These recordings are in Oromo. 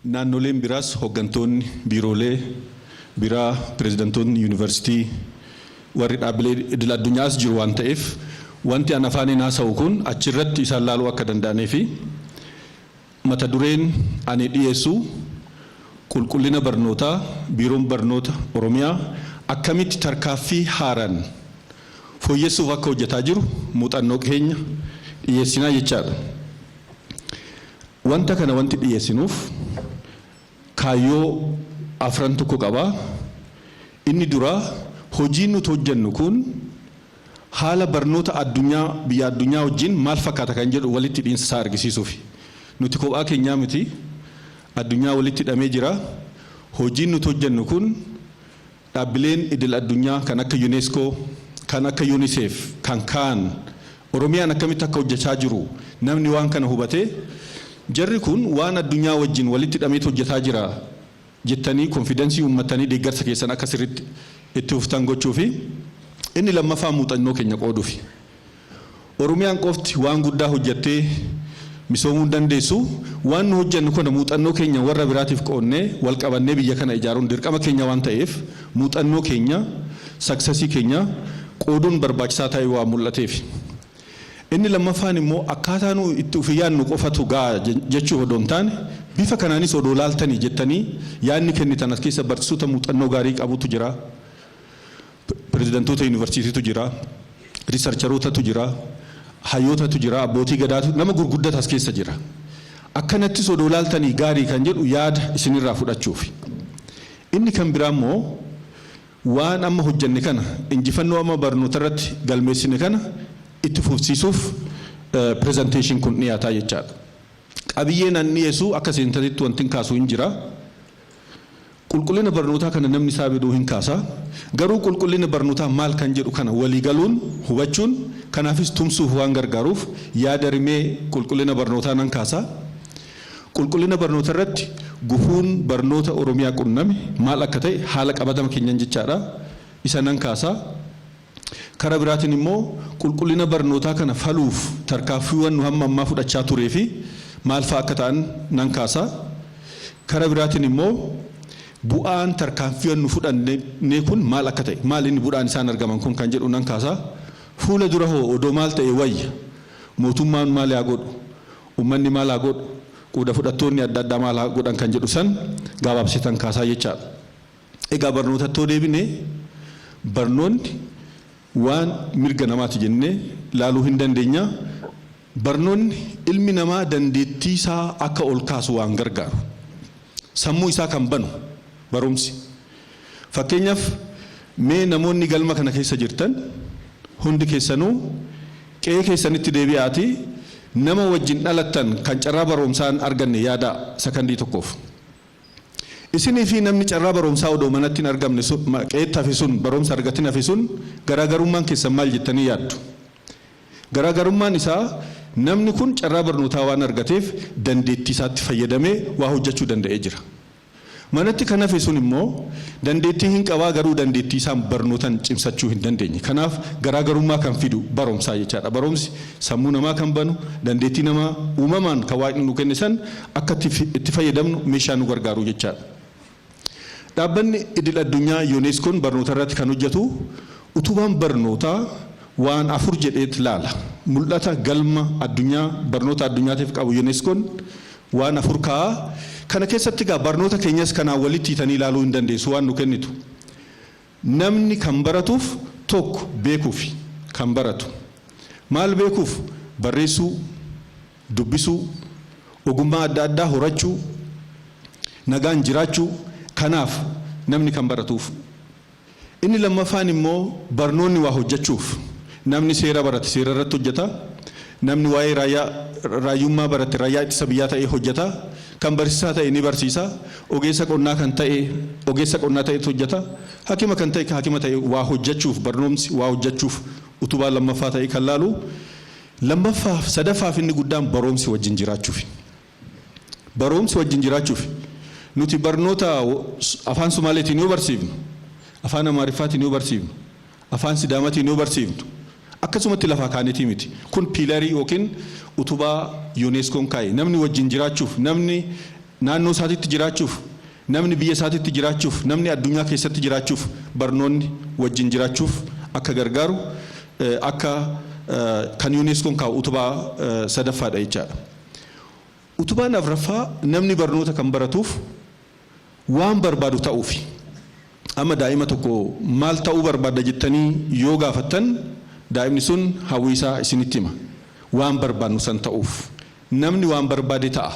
naannoleen biraas hooggantoonni biiroolee biraa pirezidantoonni yuunivarsiitii warri dhaabbilee idil addunyaas jiru waan ta'eef wanti an afaaniin haasa'u kun achirratti isaan laaluu akka danda'anii fi mata dureen ani dhiyeessu qulqullina barnootaa biiroon barnoota Oromiyaa akkamitti tarkaaffii haaraan fooyyessuuf akka hojjetaa jiru muuxannoo keenya dhiyeessinaa jechaadha. Wanta kana wanti dhiyeessinuuf kaayyoo afran tokko qaba. Inni dura hojiin nuti hojjennu kun haala barnoota addunyaa biyya addunyaa wajjin maal fakkaata kan jedhu walitti hidhiinsa isaa argisiisuuf. Nuti kophaa keenyaa miti addunyaa walitti hidhamee jira. Hojiin nuti hojjennu kun dhaabbileen idil addunyaa kan akka UNESCO, kan akka UNICEF, kan kaan Oromiyaan akkamitti akka hojjechaa jiru namni waan kana hubatee jarri kun waan addunyaa wajjin walitti hidhamee hojjetaa jira jettanii konfidensii uummatanii deeggarsa keessan akka sirriitti itti fuftan gochuu fi inni lammaffaa muuxannoo keenya qooduufi. Oromiyaan qofti waan guddaa hojjettee misoomuu dandeessu waan nu hojjennu kana muuxannoo keenya warra biraatiif qoonnee wal qabannee biyya kana ijaaruun dirqama keenya waan ta'eef muuxannoo keenya saksasii keenya qooduun barbaachisaa ta'e waan mul'ateef. Inni lammaffaan immoo akkaataa nu itti ufiyaan nu qofatu gaa jechuu odoo hin taane bifa kanaanis odoo laaltanii jettanii yaadni kennitan as keessa barsiisota muuxannoo gaarii qabutu jira. Pirezidantoota yuunivarsiitiitu jira. Riisarcharootatu jira. Hayyootatu jira. Abbootii gadaatu nama gurguddata as keessa jira. Akkanattis odoo laaltanii gaarii kan jedhu yaada isinirraa fudhachuuf. Inni kan biraa immoo waan amma hojjenne kana injifannoo amma barnoota irratti galmeessine kana itti fufsiisuuf presentation kun dhiyaataa jechaadha. Qabiyyeen an dhiyeessu akka seentatitti wanti kaasuu hin jira. Qulqullina barnootaa kana namni isaa beduu hin kaasa. Garuu qulqullina barnootaa maal kan jedhu kana walii galuun hubachuun kanaafis tumsuuf waan gargaaruuf yaada rimee qulqullina barnootaa nan kaasa. Qulqullina barnoota irratti gufuun barnoota Oromiyaa qunname maal akka ta'e haala qabatama keenyan jechaadha. Isa nan kaasa. Kara biraatiin immoo qulqullina barnootaa kana faluuf tarkaanfiiwwan nu hamma ammaa fudhachaa turee fi maal fa'aa akka ta'an nan kaasa. Kara biraatiin immoo bu'aan tarkaanfiiwwan nu fudhannee kun maal akka ta'e maal inni bu'aan isaan argaman kun kan jedhu nan kaasa. Fuula dura hoo odoo maal ta'e wayya mootummaan maal haa godhu uummanni maal haa godhu qooda fudhattoonni adda addaa maal haa godhan kan jedhu san gabaabsitan kaasaa jechaadha. Egaa barnootattoo deebinee barnoonni waan mirga namaati jennee laaluu hin dandeenya. Barnoonni ilmi namaa dandeettii isaa akka ol kaasu waan gargaaru. Sammuu isaa kan banu barumsi. Fakkeenyaaf mee namoonni galma kana keessa jirtan hundi keessanuu qe'ee keessanitti deebi'aati nama wajjin dhalattan kan carraa barumsaan arganne yaada sakandii tokkoof. Isinii fi namni carraa barumsaa odoo manatti hin argamne qe'eetti hafe sun barumsa argatin hafe sun garaagarummaan keessan maal jettanii yaaddu? Garaagarummaan isaa namni kun carraa barnootaa waan argateef dandeettii isaatti fayyadamee waa hojjechuu danda'ee jira. Manatti kan hafe sun immoo dandeettii hin qabaa garuu dandeettii isaan barnootan cimsachuu hin dandeenye. Kanaaf garaagarummaa kan fidu barumsaa jechaadha. Barumsi sammuu namaa kan banu dandeettii namaa uumamaan kan waaqni nu kenne san akka itti fayyadamnu meeshaa nu gargaaru jechaadha. Dhaabbanni idil addunyaa UNESCOon barnoota irratti kan hojjetu utubaan barnootaa waan afur jedheet laala. Mul'ata galma addunyaa barnoota addunyaatiif qabu UNESCOon waan afur kaa'a. Kana keessatti gaa barnoota keenyas kanaan walitti hiitanii ilaaluu hin dandeessu waan nu kennitu. Namni kan baratuuf tokko beekuuf kan baratu. Maal beekuuf? Barreessuu, dubbisuu, ogummaa adda addaa horachuu, nagaan jiraachuu. Kanaaf namni kan baratuuf. Inni lammaffaan immoo barnoonni waa hojjechuuf. Namni seera barate seera irratti hojjeta. Namni waa'ee raayyummaa barate raayyaa ittisa biyyaa ta'ee hojjeta. Kan barsiisaa ta'e ni barsiisa. Ogeessa qonnaa kan ta'e ogeessa qonnaa ta'e hojjeta. Hakima kan ta'e hakima ta'e waa hojjechuuf barnoomsi waa hojjechuuf utubaa lammaffaa ta'e kan laalu. Lammaffaaf sadaffaaf inni guddaan barumsi wajjin jiraachuuf. Barumsi wajjin jiraachuuf. Nuti barnoota afaan Somaaleetiin yoo barsiifnu, afaan Amaariffaatiin yoo barsiifnu, afaan Sidaamaatiin yoo barsiifnu, akkasumatti lafaa kaanitii miti. Kun piilarii yookiin utubaa UNESCOon kaa'e namni wajjin jiraachuuf namni naannoo isaatiitti jiraachuuf namni biyya isaatiitti jiraachuuf namni addunyaa keessatti jiraachuuf barnoonni wajjin jiraachuuf akka gargaaru akka kan UNESCOon kaa'u utubaa sadaffaadha jechaadha. Utubaan afraffaa namni barnoota kan baratuuf waan barbaadu ta'uufi. Amma daa'ima tokko maal ta'uu barbaada jettanii yoo gaafattan daa'imni sun hawwii isaa isinitti hima. Waan barbaadnu san ta'uuf. Namni waan barbaade ta'a.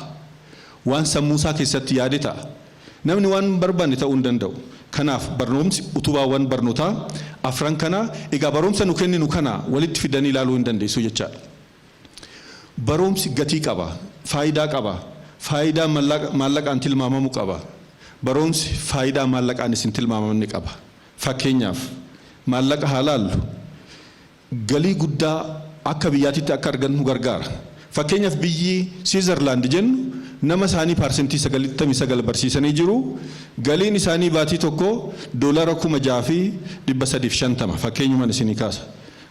Waan sammuu isaa keessatti yaade ta'a. Namni waan barbaanne ta'uu hin danda'u. Kanaaf barnoomsi utubaawwan barnootaa afran kana egaa barumsa nu kenninu kana walitti fidanii ilaaluu hin dandeessu jechaadha. Barumsi gatii qaba, faayidaa qaba, faayidaa maallaqaan tilmaamamu qaba. Barumsi faayidaa maallaqaan isin tilmaamamne qaba. Fakkeenyaaf maallaqa haa laallu galii guddaa akka biyyaatitti akka argannu gargaara. Fakkeenyaaf biyyi Switzerland jennu nama isaanii parsentii 99 barsiisanii jiru. Galiin isaanii baatii tokko $6,350 fakkeenyumaan isinii kaasa.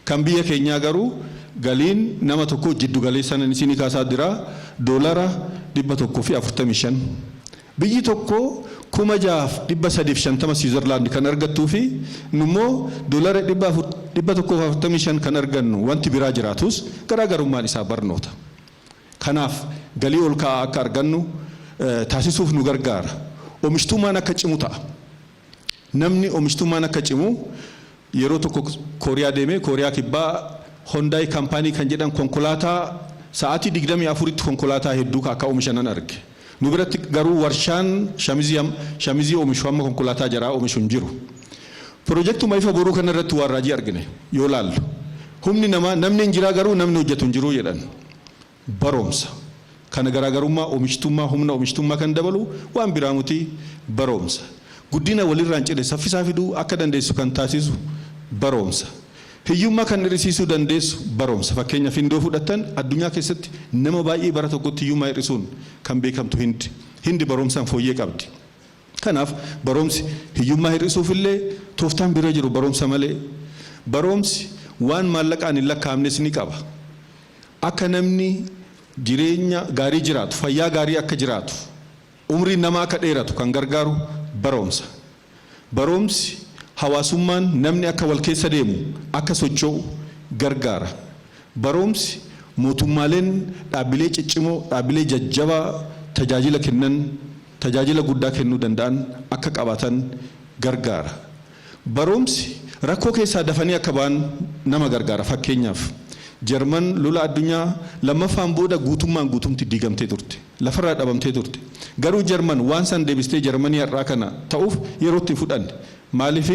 Kan biyya keenyaa garuu galiin nama tokko jiddu galeessan isinii kaasaa jira $145. Biyyi tokko $6,350 Switzerland kan argattuu fi nummoo $145 kan argannu wanti biraa jiraatus garaagarummaan isaa barnoota. Kanaaf galii ol ka'aa akka argannu taasisuuf nu gargaara. Oomishtummaan akka cimu ta'a. Namni oomishtummaan akka cimu yeroo tokko Kooriyaa deemee Kooriyaa kibbaa Hondaay kaampaanii kan jedhan konkolaataa sa'aatii 24tti konkolaataa hedduu akka oomishanan arge. Nu biratti garuu warshaan shamizii oomishu amma konkolaataa jaraa oomishu hin jiru. Piroojektuma ifa boruu kana irratti waan raajii argine yoo laallu. Humni namaa namni hin jiraa garuu namni hojjetu hin jiru jedhan. Barumsa. Kana garaagarummaa oomishtummaa humna oomishtummaa kan dabalu waan biraa muti barumsa. Guddina walirraa hin cine saffisaa fiduu akka dandeessu kan taasisu barumsa. Hiyyummaa kan hir'isiisuu dandeessu barumsa. Fakkeenyaaf Hindoo fudhattan addunyaa keessatti nama baay'ee bara tokkotti hiyyummaa hir'isuun kan beekamtu Hindi barumsaan fooyyee qabdi. Kanaaf barumsi hiyyummaa hir'isuuf illee tooftaan bira jiru barumsa malee. Barumsi waan maallaqaan hin lakkaa'amnes ni qaba. Akka namni jireenya gaarii jiraatu, fayyaa gaarii akka jiraatu, umriin namaa akka dheeratu kan gargaaru barumsa. Barumsi hawaasummaan namni akka wal keessa deemu, akka socho'u gargaara. Barumsi mootummaaleen dhaabbilee ciccimoo, dhaabbilee jajjabaa tajaajila kennan, tajaajila guddaa kennuu danda'an akka qabaatan gargaara. Barumsi rakkoo keessaa dafanii akka ba'an nama gargaara. Fakkeenyaaf Jarman lola addunyaa lammaffaan booda guutummaan guutumti diigamtee turte. Lafarraa dhabamtee turte. Garuu Jarman waan san deebistee Jarmanii har'aa kana ta'uuf yeroo itti fudhanne. Maaliif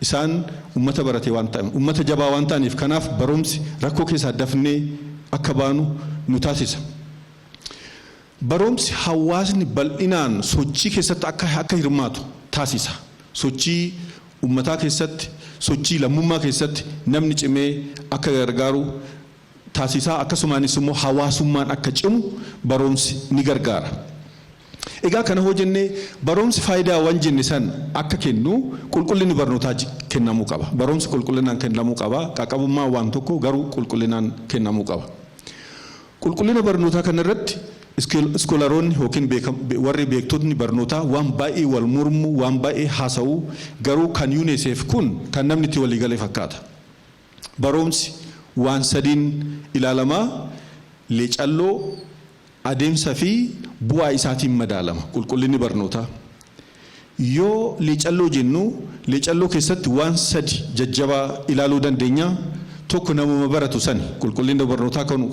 isaan uummata barate waan ta'eef, uummata jabaa waan ta'aniif kanaaf barumsi rakkoo keessaa dafnee akka baanu nu taasisa. Barumsi hawaasni bal'inaan sochii keessatti akka hirmaatu taasisa. Sochii uummataa keessatti, sochii lammummaa keessatti namni cimee akka gargaaru taasisaa. Akkasumaanis immoo hawaasummaan akka cimu barumsi ni gargaara. Egaa kana hoo jennee barumsi faayidaa waan jenne san akka kennu qulqullinni barnootaa kennamuu qaba. Barumsi qulqullinaan kennamuu qaba. Qaqqabummaa waan tokko garuu qulqullinaan kennamuu qaba. Qulqullina barnootaa kana irratti iskoolaroonni yookiin warri beektonni barnootaa waan baay'ee wal mormu, waan baay'ee haasa'u garuu kan UNICEF kun kan namni itti walii galee fakkaata. Barumsi waan sadiin ilaalamaa leecalloo adeemsa fi bu'aa isaatiin madaalama qulqullinni barnootaa. Yoo leecalloo jennu leecalloo keessatti waan sadi jajjabaa ilaaluu dandeenya. Tokko namuma baratu sani qulqullinni barnootaa kan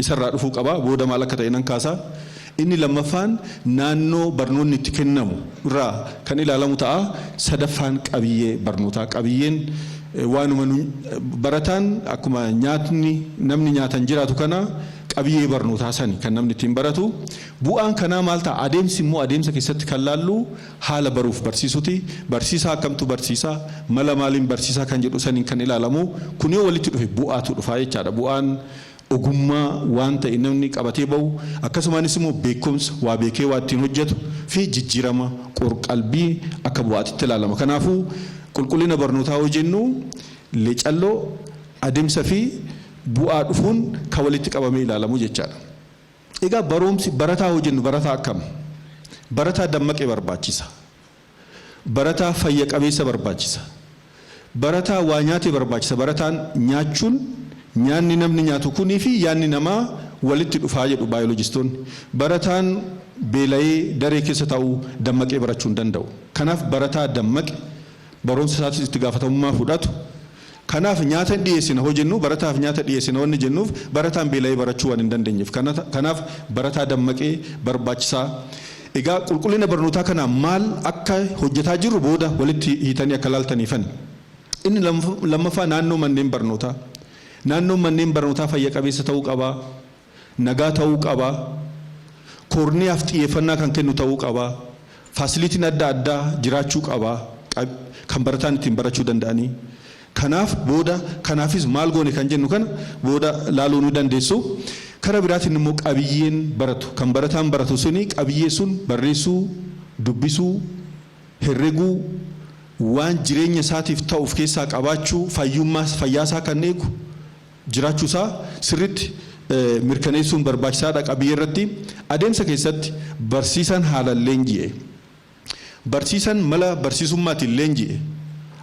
isarraa dhufuu qaba. Booda maal akka ta'e nan kaasa. Inni lammaffaan naannoo barnoonni itti kennamu irraa kan ilaalamu ta'a. Sadaffaan qabiyyee barnootaa. Qabiyyeen waanuma barataan akkuma nyaatni namni nyaatan jiraatu kana qabiyyee barnootaa sani kan namni ittiin baratu. Bu'aan kanaa maal ta'a? Adeemsi immoo adeemsa keessatti kan laallu haala baruuf barsiisuti. Barsiisaa akkamtu barsiisaa, mala maaliin barsiisaa kan jedhu saniin kan ilaalamu. Kun yoo walitti dhufe bu'aatu dhufaa jechaadha. Bu'aan ogummaa waan ta'e namni qabatee bahu, akkasumaanis immoo beekumsa waa beekee waa ittiin hojjetu fi jijjiirama qalbii akka bu'aatitti ilaalama. Kanaafuu qulqullina barnootaa yoo jennu leecalloo adeemsa fi bu'aa dhufuun kan walitti qabamee ilaalamu jechaadha. Egaa barumsi barataa yoo jennu barataa akkam? barataa dammaqee barbaachisa. Barataa fayya qabeessa barbaachisa. Barataa waa nyaatee barbaachisa. Barataan nyaachuun nyaanni namni nyaatu kunii fi yaanni namaa walitti dhufaa jedhu baayolojistoonni. Barataan beela'ee daree keessa taa'uu dammaqee barachuu hin danda'u. Kanaaf barataa dammaqe barumsa isaatis itti gaafatamummaa fudhatu. Kanaaf nyaata dhiyeessina hojjennu barataaf nyaata dhiyeessina wanni jennuuf barataan beela'ee barachuu waan hin dandeenyeef. Kanaaf barataa dammaqee barbaachisaa. Egaa qulqullina barnootaa kana maal akka hojjetaa jirru booda walitti hiitanii akka laaltaniifan. Inni lammaffaa naannoo manneen barnootaa. Naannoon manneen barnootaa fayya qabeessa ta'uu qaba. Nagaa ta'uu qaba. Koorniyaaf xiyyeeffannaa kan kennu ta'uu qaba. Faasilitiin adda addaa jiraachuu qaba. Kan barataan ittiin barachuu danda'anii. Kanaaf booda kanaafis maal goone kan jennu kana booda laaluu nu dandeessu. Kara biraatiin immoo qabiyyeen baratu kan barataan baratu suni qabiyyee sun barreessuu, dubbisuu, herreguu waan jireenya isaatiif ta'uuf keessaa qabaachuu fayyaasaa kan eegu jiraachuusaa sirriitti mirkaneessuun barbaachisaadha. Qabiyyee irratti adeemsa keessatti barsiisan haalaan leenji'e. Barsiisan mala barsiisummaatiin leenji'e.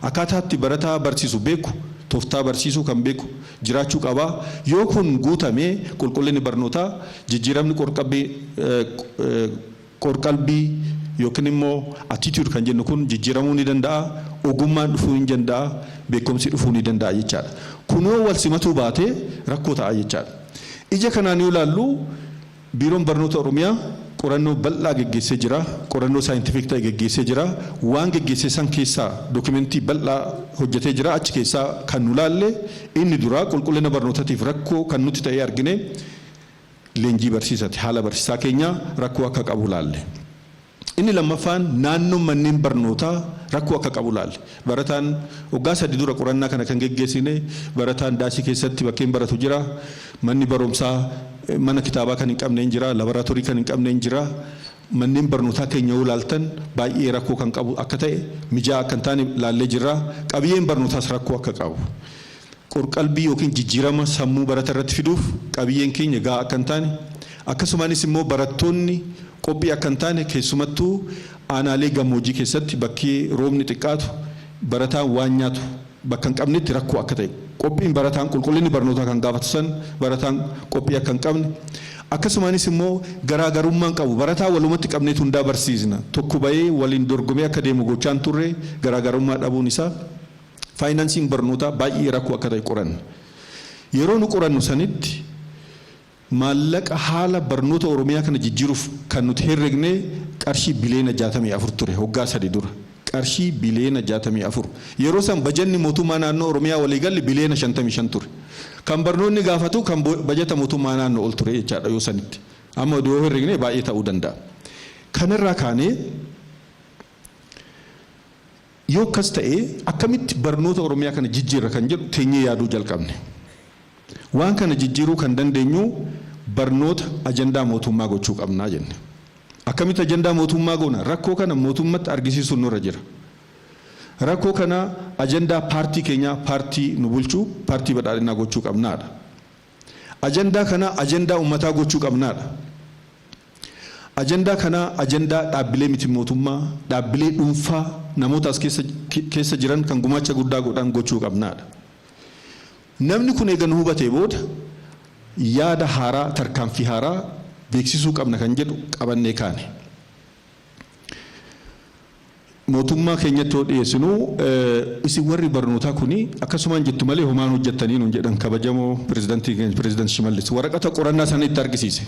Akkaataatti barataa barsiisu beeku. Tooftaa barsiisuu kan beeku jiraachuu qaba. Yoo kun guutamee qulqullinni barnootaa jijjiiramni qorqalbii yookiin immoo attitude kan jennu kun jijjiiramuu ni danda'a. Ogummaan dhufuu ni danda'a. Beekumsi dhufuu ni danda'a jechaadha. Kunoo wal simatuu baatee rakkoo ta'a jechaadha. Ija kanaan yoo ilaallu biiroon barnoota Oromiyaa qorannoo bal'aa geggeessee jira. Qorannoo saayintifik ta'e geggeessee jira. Waan geggeessee san keessaa dookumentii bal'aa hojjetee jira. Achi keessaa kan nu laalle inni dura qulqullina barnootaatiif rakkoo kan nuti ta'ee argine leenjii barsiisati. Haala barsiisaa keenya rakkoo akka qabu laalle. Inni lammaffaan naannoo manneen barnootaa rakkoo akka qabu laalle. Barataan waggaa 3 dura qorannaa kana kan geggeessine barataan daasii keessatti bakkeen baratu jira. Manni barumsaa mana kitaabaa kan hin qabne hin jira. Laboraatoorii kan hin qabne hin jira. Manneen barnootaa keenya yoo ilaaltan baay'ee rakkoo kan qabu akka ta'e mijaa akka hin taane laallee jirra. Qabiyyeen barnootaas rakkoo akka qabu. Qorqalbii yookiin jijjiirama sammuu barata irratti fiduuf qabiyyeen keenya gahaa akka hin taane akkasumaanis immoo barattoonni qophii akka hin taane keessumattuu aanaalee gammoojjii keessatti bakkee roobni xiqqaatu barataan waan nyaatu bakka hin qabnetti rakkoo akka ta'e. Qophiin barataan qulqullinni barnootaa kan gaafatu san barataan qophii akka hin qabne akkasumaanis immoo garaagarummaan qabu barataa walumatti qabneetu hundaa barsiisna tokko bahee waliin dorgomee akka deemu gochaan turre garaagarummaa dhabuun isaa faayinaansiin barnootaa baay'ee rakkoo akka ta'e qoranna. Yeroo nu qorannu sanitti maallaqa haala barnoota Oromiyaa kana jijjiiruuf kan nuti herregne qarshii biliyoona 64 ture waggaa 3 dura. Qarshii biliyoona 64. Yeroo san bajanni mootummaa naannoo Oromiyaa waliigalli biliyoona 55 ture. Kan barnoonni gaafatu kan bajata mootummaa naannoo ol ture jechaadha yoo sanitti. Amma yoo herregne baay'ee ta'uu danda'a. Kanarraa kaanee yoo akkas ta'e akkamitti barnoota Oromiyaa kana jijjiirra kan jedhu teenyee yaaduu jalqabne. Waan kana jijjiiruu kan dandeenyu barnoota ajandaa mootummaa gochuu qabnaa jenne. Akkamitti ajandaa mootummaa goona? Rakkoo kana mootummaatti argisiisuun nurra jira. Rakkoo kana ajandaa paartii keenyaa paartii nu bulchuu paartii badhaadhinaa gochuu qabnaadha. Ajandaa kana ajandaa uummataa gochuu qabnaadha. Ajandaa kana ajandaa dhaabbilee miti mootummaa dhaabbilee dhuunfaa namoota as keessa jiran kan gumaacha guddaa godhan gochuu qabnaadha. Namni kun eega nu hubatee booda yaada haaraa tarkaanfii haaraa beeksisuu qabna kan jedhu qabannee kaane. Mootummaa keenyatti dhiyeessinu isin warri barnootaa kuni akkasumaan jettu malee homaan hojjettanii nuun jedhan kabajamoo pirezidaantii Shimallis waraqata qorannaa sana itti argisiise.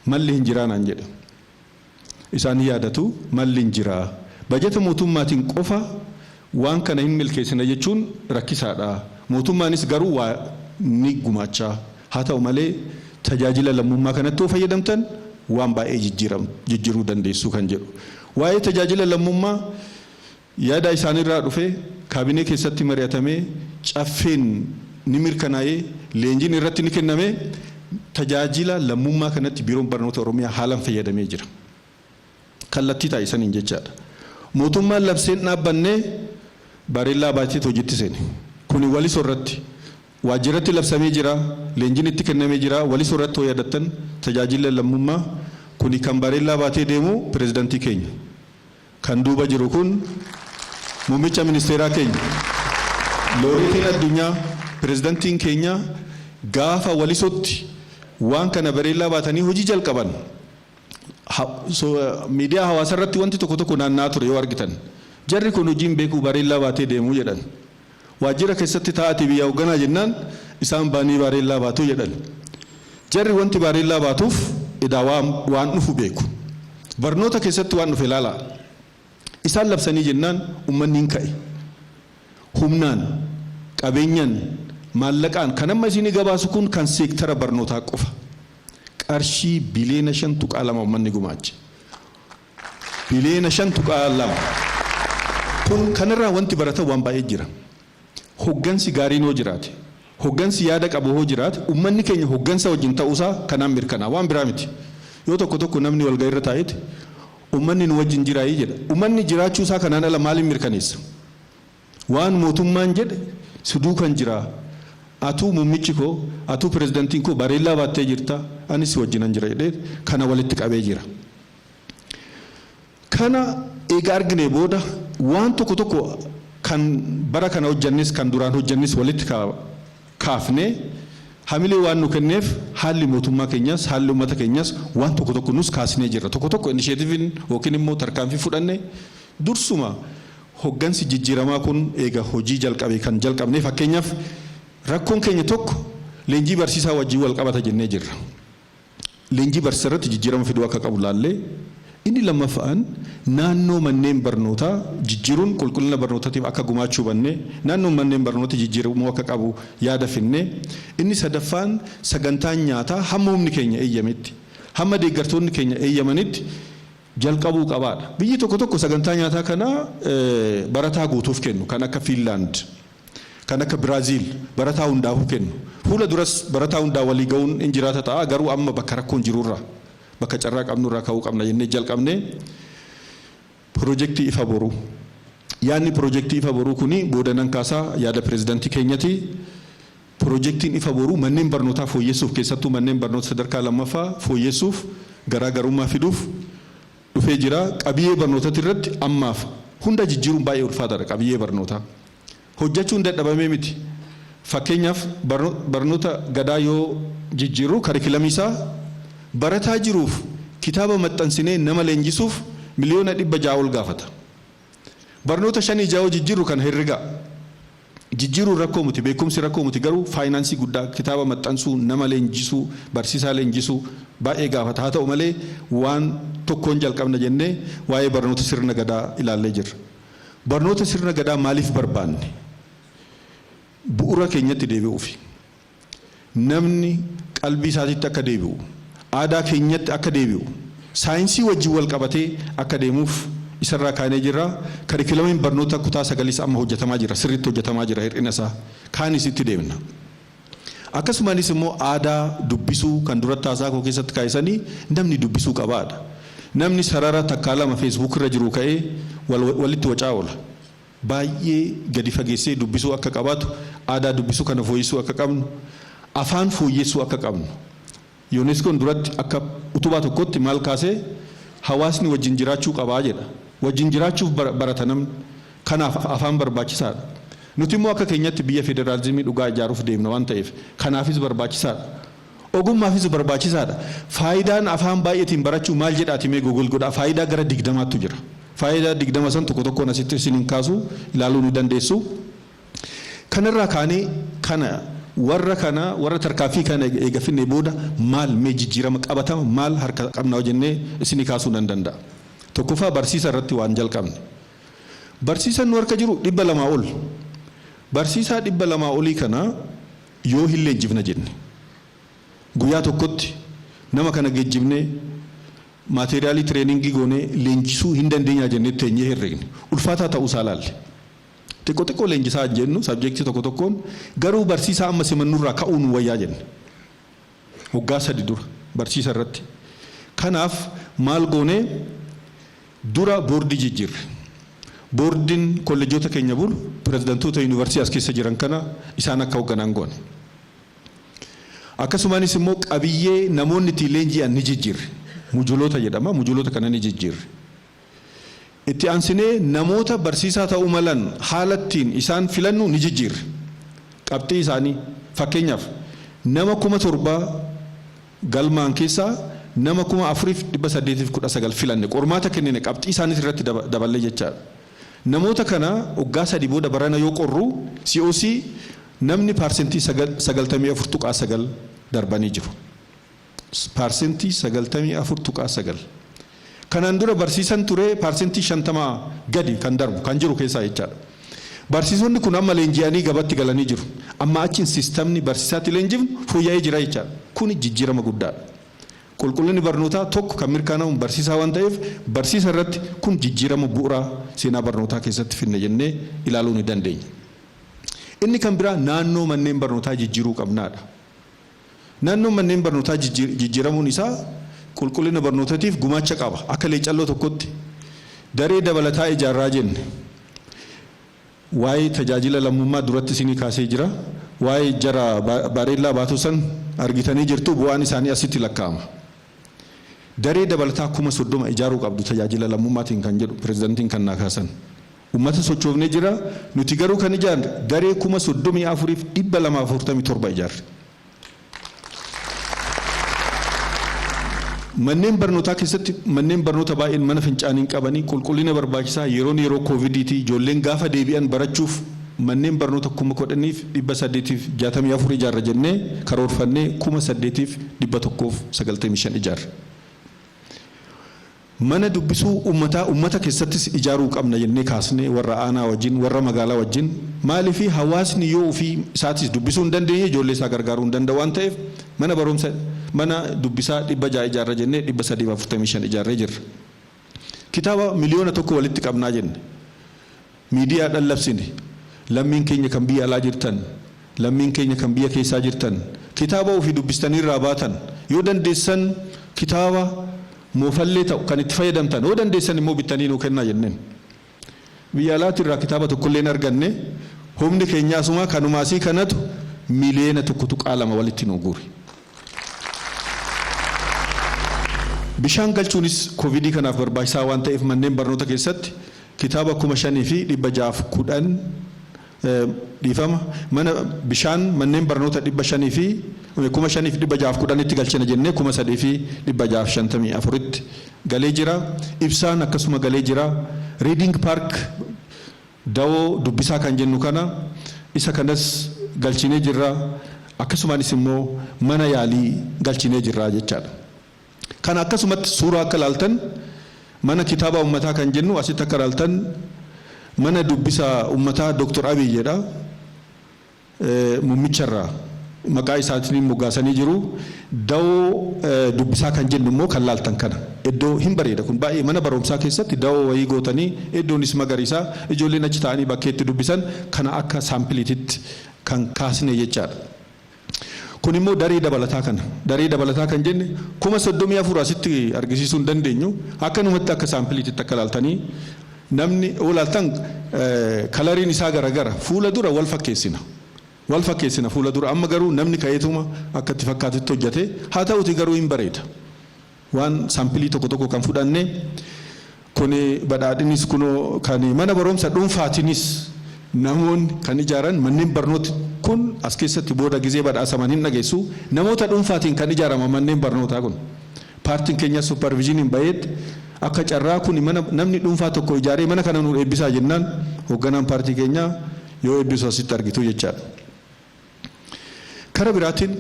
Malli hin jiraa naan jedha. Isaan yaadatu malli hin jiraa. Bajata mootummaatiin qofa waan kana hin milkeessina jechuun rakkisaadha. Mootummaanis garuu waa ni gumaachaa. Haa ta'u malee tajaajila lammummaa kanatti yoo fayyadamtan waan baay'ee jijjiiruu dandeessu kan jedhu. Waa'ee tajaajila lammummaa yaada isaanirraa dhufee kaabinee keessatti mari'atamee caffeen ni mirkanaa'ee leenjiin irratti ni kennamee tajaajila lammummaa kanatti biiroon barnoota Oromiyaa haalaan fayyadamee jira. Kallattii taa'isaniin jechaadha. Mootummaan labseen dhaabbannee bareellaa baay'ee hojiitti seene. Kuni walisoo irratti waajjiratti labsamee jira, leenjiin itti kennamee jira, walisoo irratti hoo yaadattan tajaajila lammummaa kuni kan bareellaa baatee deemu pirezidantii keenya. Kan duuba jiru kun muummicha ministeeraa keenya. Looreetiin addunyaa pirezidantiin keenya gaafa walisotti waan kana bareellaa baatanii hojii jalqaban. Miidiyaa hawaasaa irratti wanti tokko naanna'aa ture yoo argitan. Jarri kun hojiin beekuu bareellaa baatee deemuu jedhan. Waajjira keessatti taa'atii biyya hoogganaa jennaan isaan baanii bareellaa baatuu jedhan. Jarri wanti bareellaa baatuuf idaa waan dhufu beeku. Barnoota keessatti waan dhufe ilaalaa. Isaan labsanii jennaan uummanni hin ka'e. Humnaan, qabeenyaan, maallaqaan kan amma isinii gabaasu kun kan seektara barnootaa qofa. Qarshii biliyoona 5.2 uummanni gumaache. Biliyoona 5.2. Kun kanarraa wanti baratan waan baay'ee jira. Hoggansi gaariin hoo jiraate, hoggansi yaada qabu hoo jiraate, uummanni keenya hoggansa wajjin ta'uusaa kanaan mirkanaa waan biraa miti. Yoo tokko namni walga'ii irra taa'eeti uummanni nu wajjin jiraayii jedha. Uummanni jiraachuusaa kanaan ala maaliin mirkaneessa? Waan mootummaan jedhe siduu kan jiraa. Atuu muummichi koo, atuu pirezidantiin koo bareellaa baattee jirta, anis wajjinan jira jedhee kana walitti qabee jira. Kana eega argine booda waan tokko kan bara kana hojjannis kan duraan hojjannis walitti kaafne hamilee waan nu kenneef haalli mootummaa keenyas haalli uummata keenyas waan tokko nus kaasnee jirra. Tokko initiatiiviin yookiin immoo tarkaanfii fudhanne dursuma hoggansi jijjiiramaa kun eega hojii jalqabe kan jalqabne fakkeenyaaf rakkoon keenya tokko leenjii barsiisaa wajjin wal qabata jennee jirra. Leenjii barsiisaa irratti jijjiirama fiduu akka qabu laallee inni lammaffaan naannoo manneen barnootaa jijjiiruun qulqullina barnootaatiif akka gumaachuu banne naannoo manneen barnootaa jijjiiramuu akka qabu yaada finne inni sadaffaan sagantaan nyaataa hamma humni keenya eeyyametti hamma deeggartoonni keenya eeyyamanitti jalqabuu qabaadha. Biyyi tokko sagantaa nyaataa kana barataa guutuuf kennu kan akka Fiinlaand kan akka Biraaziil barataa hundaafuu kennu. Fuula duras barataa hundaa walii ga'uun hin jiraata ta'a garuu amma bakka rakkoon jirurra bakka carraa qabnurraa ka'uu qabna jennee jalqabne piroojeektii ifa boruu. Yaadni piroojeektii ifa boruu kuni boodanan kaasaa yaada pirezidantii keenyati. Piroojeektiin ifa boruu manneen barnootaa fooyyessuuf keessattuu manneen barnoota sadarkaa lammaffaa fooyyessuuf garaagarummaa fiduuf dhufee jira. Qabiyyee barnootatti irratti ammaaf hunda jijjiiruun baay'ee ulfaataadha qabiyyee barnootaa. Hojjechuun dadhabamee miti. Fakkeenyaaf barnoota gadaa yoo jijjiiru karikilamii isaa barataa jiruuf kitaaba maxxansinee nama leenjisuuf miliyoona 600 ol gaafata. Barnoota 5-6 jijjiiru kan herrega. Jijjiiru rakkoo miti beekumsi rakkoo miti garuu faayinaansii guddaa kitaaba maxxansuu nama leenjisuu barsiisaa leenjisuu baay'ee gaafata. Haa ta'u malee waan tokkoon jalqabna jennee waa'ee barnoota sirna gadaa ilaallee jirra. Barnoota sirna gadaa maaliif barbaanne? Bu'uura keenyatti deebi'uufi. Namni qalbii isaatiitti akka deebi'u, aadaa keenyatti akka deebi'u, saayinsii wajjin wal qabatee akka deemuuf isarraa kaanee jirra. Karikulamiin barnoota kutaa 9 amma hojjetamaa jira, sirriitti hojjetamaa jira hir'ina isaa. Kaanis itti deemna. Akkasumas immoo aadaa dubbisuu kan duratti haasaa koo keessatti kaa'isanii namni dubbisuu qabaadha. Namni sarara takkaa lama Facebook irra jiru ka'ee walitti wacaa oola. Baay'ee gadi fageessee dubbisuu akka qabaatu, aadaa dubbisuu kana fooyyessuu akka qabnu, afaan fooyyessuu akka qabnu. UNESCOon duratti akka utubaa tokkotti maal kaasee hawaasni wajjin jiraachuu qabaa jedha. Wajjin jiraachuuf barata namni kanaaf afaan barbaachisaadha. Nuti immoo akka keenyatti biyya federaalizimii dhugaa ijaaruuf deemna waan ta'eef kanaafis barbaachisaadha. Ogummaafis barbaachisaadha. Faayidaan afaan baay'eetiin barachuu maal jedhaati mee Google godhaa faayidaa gara 20tu jira. Faayidaa 20 san tokkoon asitti isiniin kaasu ilaaluu ni dandeessu. Kanarraa kaanee warra tarkaanfii kana eegafinne booda maal mee jijjiirama qabatama maal harka qabnaa jennee isinii kaasuu nan danda'a. Tokkoffaa barsiisa irratti waan jalqabne. Barsiisaan nu harka jiru 200 ol. Barsiisaa 200 olii kana yoo hin leenjifna jenne. Guyyaa tokkotti nama kana geejjibnee maateriaalii tireeningii goonee leenjisuu hin dandeenya jennee teenyee herregne. Ulfaataa ta'uusaa laalle. Xiqqoo leenjisaa jennu sabjektii tokkoon garuu barsiisaa amma simannurraa ka'uun wayyaa jenne. Waggaa 3 dura barsiisa irratti. Kanaaf maal goonee dura boordii jijjiirre. Boordiin kolleejota keenya bulu pirezidantoota yuunivarsiitii as keessa jiran kana isaan akka hoogganan goone. Akkasumas immoo qabiyyee namoonni ittiin leenji'an ni jijjiirre. Mujuloota jedhama. Mujuloota kana ni jijjiirre. Itti aansinee namoota barsiisaa ta'uu malan haalattiin isaan filannu ni jijjiirre. Qabxii isaanii fakkeenyaaf nama 7,000 galmaan keessaa nama 4,819 filanne qormaata kennine qabxii isaanii irratti dabalee jechaadha. Namoota kana waggaa 3 booda barana yoo qorru COC namni parsentii 94.9 darbanii jiru. Parsentii 94.9. Kanaan dura barsiisan ture parsentii 50 gadi kan darbu kan jiru keessaa jechaadha. Barsiisonni kun amma leenji'anii gabatti galanii jiru. Amma achiin sistemni barsiisaatti leenji'u fooyya'ee jira jechaadha. Kun jijjiirama guddaadha. Qulqullinni barnootaa tokko kan mirkanaa'u barsiisaa waan ta'eef barsiisa irratti kun jijjiirama bu'uuraa seenaa barnootaa keessatti finne jennee ilaaluu ni dandeenya. Inni kan biraa naannoo manneen barnootaa jijjiiruu qabnaadha. Naannoo manneen barnootaa jijjiiramuun isaa qulqullina barnootaatiif gumaacha qaba. Akka leecalloo tokkotti daree dabalataa ijaarraa jenne. Waa'ee tajaajila lammummaa duratti isinii kaasee jira. Waa'ee jara bareellaa baatu san argitanii jirtu bu'aan isaanii asitti lakkaa'ama. Daree dabalataa 30,000 ijaaruu qabdu tajaajila lammummaatiin kan jedhu pirezidaantiin kan naa kaasan. Uummata sochoofnee jira. Nuti garuu kan ijaarre daree 34,247 ijaarre. Manneen barnootaa keessatti manneen barnoota baay'een mana fincaaniin qabanii qulqullina barbaachisaa yeroo koovidiitii ijoolleen gaafa deebi'an barachuuf manneen barnoota 10,864 ijaarra jennee karoorfannee 8,195 ijaarra. Mana dubbisuu uummata keessattis ijaaruu qabna jennee kaasnee warra aanaa wajjin warra magaalaa wajjin maaliif hawaasni yoo ofii isaatis dubbisuu hin dandeenye ijoollee isaa gargaaruu hin danda'u waan ta'eef mana barumsa mana dubbisaa 600 ijaarra jennee 345 ijaarree jirra. Kitaaba miliyoona 1 walitti qabnaa jenne. Miidiyaadhaan labsine. Lammiin keenya kan biyya alaa jirtan, lammiin keenya kan biyya keessaa jirtan, kitaaba ofii dubbistanii irraa baatan yoo dandeessan kitaaba moofallee ta'u kan itti fayyadamtan yoo dandeessan immoo bittanii nuu kennaa jenneen. Biyya alaatti irraa kitaaba tokkollee hin arganne humni keenyaasuma kanumaasii kanatu miliyoona 1.2 walitti nuu guure. Bishaan galchuunis koovidii kanaaf barbaachisaa waan ta'eef manneen barnoota keessatti kitaaba 5,610 dhiifama mana bishaan manneen barnoota 5,610 itti galchina jennee 3,654 itti galee jira. Ibsaan akkasuma galee jira. Reading Park dawoo dubbisaa kan jennu kana isa kanas galchinee jirra. Akkasumaanis immoo mana yaalii galchinee jirra jechaadha. Kan akkasumatti suuraa akka ilaaltan mana kitaaba uummataa kan jennu asitti akka ilaaltan mana dubbisaa uummataa Dr. Abiy jedha. Mummicharraa maqaa isaatiin moggaasanii jiru. Dawoo dubbisaa kan jennu immoo kan ilaaltan kana. Iddoo hin bareeda kun baay'ee mana barumsaa keessatti dawoo wayii gootanii iddoonis magariisaa ijoolleen achi ta'anii bakkeetti dubbisan kana akka saampiliititti kan kaasne jechaadha. Kun immoo daree dabalataa kana. Daree dabalataa kan jenne 34,000 asitti argisiisuu hin dandeenyu. Akkanumatti akka saampiliititti akka ilaaltanii namni olaaltan kalariin isaa garagara fuula dura wal fakkeessina. Wal fakkeessina fuula dura amma garuu namni ka'eetuma akka itti fakkaatutti hojjete haa ta'uti garuu hin bareeda. Waan saampilii tokko kan fudhanne kun badhaadhinis kunoo kan mana barumsa dhuunfaatinis namoonni kan ijaaran manneen barnooti kun as keessatti booda gizee badhaasaman hin dhageessu namoota dhuunfaatiin kan ijaarama manneen barnootaa kun paartiin keenya supervisiiniin bayeetti akka carraa kun namni dhuunfaa tokko ijaaree mana kana nu eebbisaa jennaan hoogganaan paartii keenyaa yoo eebbisu asitti argitu jechaadha. Kara biraatiin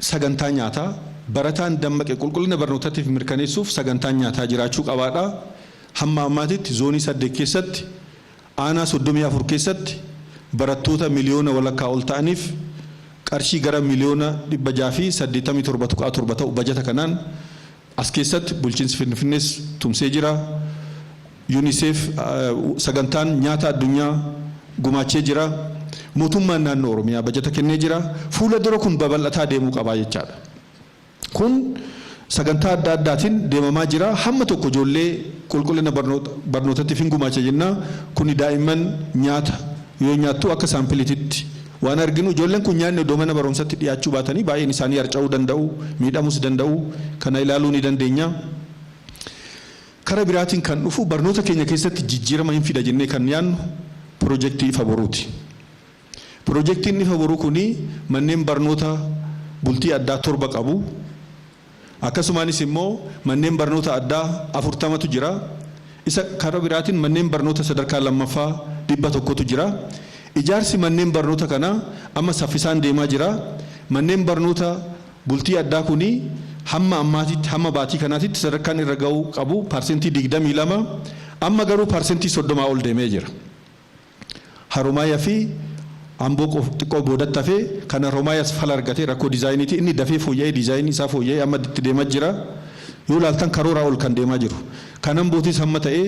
sagantaa nyaataa barataan dammaqee qulqullina barnootaatiif mirkaneessuuf sagantaa nyaataa jiraachuu qabaadha. Hamma ammaatitti zoonii 8 keessatti aanaa 34 keessatti barattoota miliyoona walakkaa ol ta'aniif qarshii gara miliyoona 687 ta'u bajata kanaan as keessatti bulchiinsi Finfinnees tumsee jira. UNICEF sagantaan nyaata addunyaa gumaachee jira. Mootummaan naannoo Oromiyaa bajata kennee jira. Fuula dura kun babal'ataa deemuu qabaa jechaadha. Kun sagantaa adda addaatiin deemamaa jira. Hamma tokko ijoollee qulqullina barnootaatiif hin gumaacha jenna. Kuni daa'imman nyaata yoo nyaattu akka saampiliititti waan arginu ijoolleen kun nyaanni iddoo mana barumsaatti dhiyaachuu baatanii baay'een isaanii harca'uu danda'u, miidhamuus danda'u. Kana ilaaluu ni dandeenya. Kara biraatiin kan dhufu barnoota keenya keessatti jijjiirama hin fida jennee kan yaannu piroojeektii ifa boruuti. Piroojeektiin ifa boruu kuni manneen barnoota bultii addaa 7 qabu. Akkasumaanis immoo manneen barnoota addaa 40tu jira. Isa kara biraatiin manneen barnoota sadarkaa lammaffaa 100tu jira. Ijaarsi manneen barnoota kana amma saffisaan deemaa jira. Manneen barnoota bultii addaa kuni hamma ammaatitti hamma baatii kanaatitti sadarkaan irra ga'uu qabu parsentii 22 amma garuu parsentii 30 ol deemee jira. Haromaayaa fi Amboo xiqqoo boodatti hafee kan Haromaayaas fala argatee rakkoo diizaayiniiti inni dafee fooyya'ee diizaayinii isaa fooyya'ee amma itti deemaa jira. Yoo ilaaltan karoora ol kan deemaa jiru. Kan Ambootis hamma ta'ee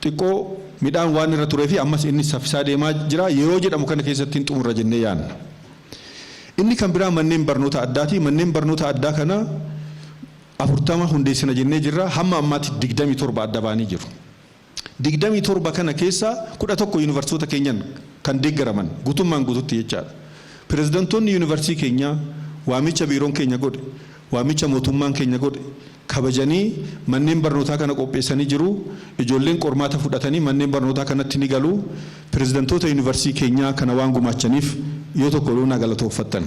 xiqqoo midhaan waan irra turee fi ammas inni saffisaa deemaa jira. Yeroo jedhamu kana keessatti hin xumurra jennee yaadna. Inni kan biraa manneen barnoota addaati. Manneen barnoota addaa kana 40 hundeessina jennee jirra. Hamma ammaatti 27 adda baanii jiru. 27 kana keessa 11 yuunivarsiitota keenyan kan deeggaraman guutummaan guututti jechaadha. Pirezidantoonni yuunivarsiitii keenyaa waamicha biiroon keenya godhe, waamicha mootummaan keenya godhe kabajanii manneen barnootaa kana qopheessanii jiru. Ijoolleen qormaata fudhatanii manneen barnootaa kanatti ni galu. Pirezidantoota yuunivarsiitii keenyaa kana waan gumaachaniif yoo tokko loona galatooffattan.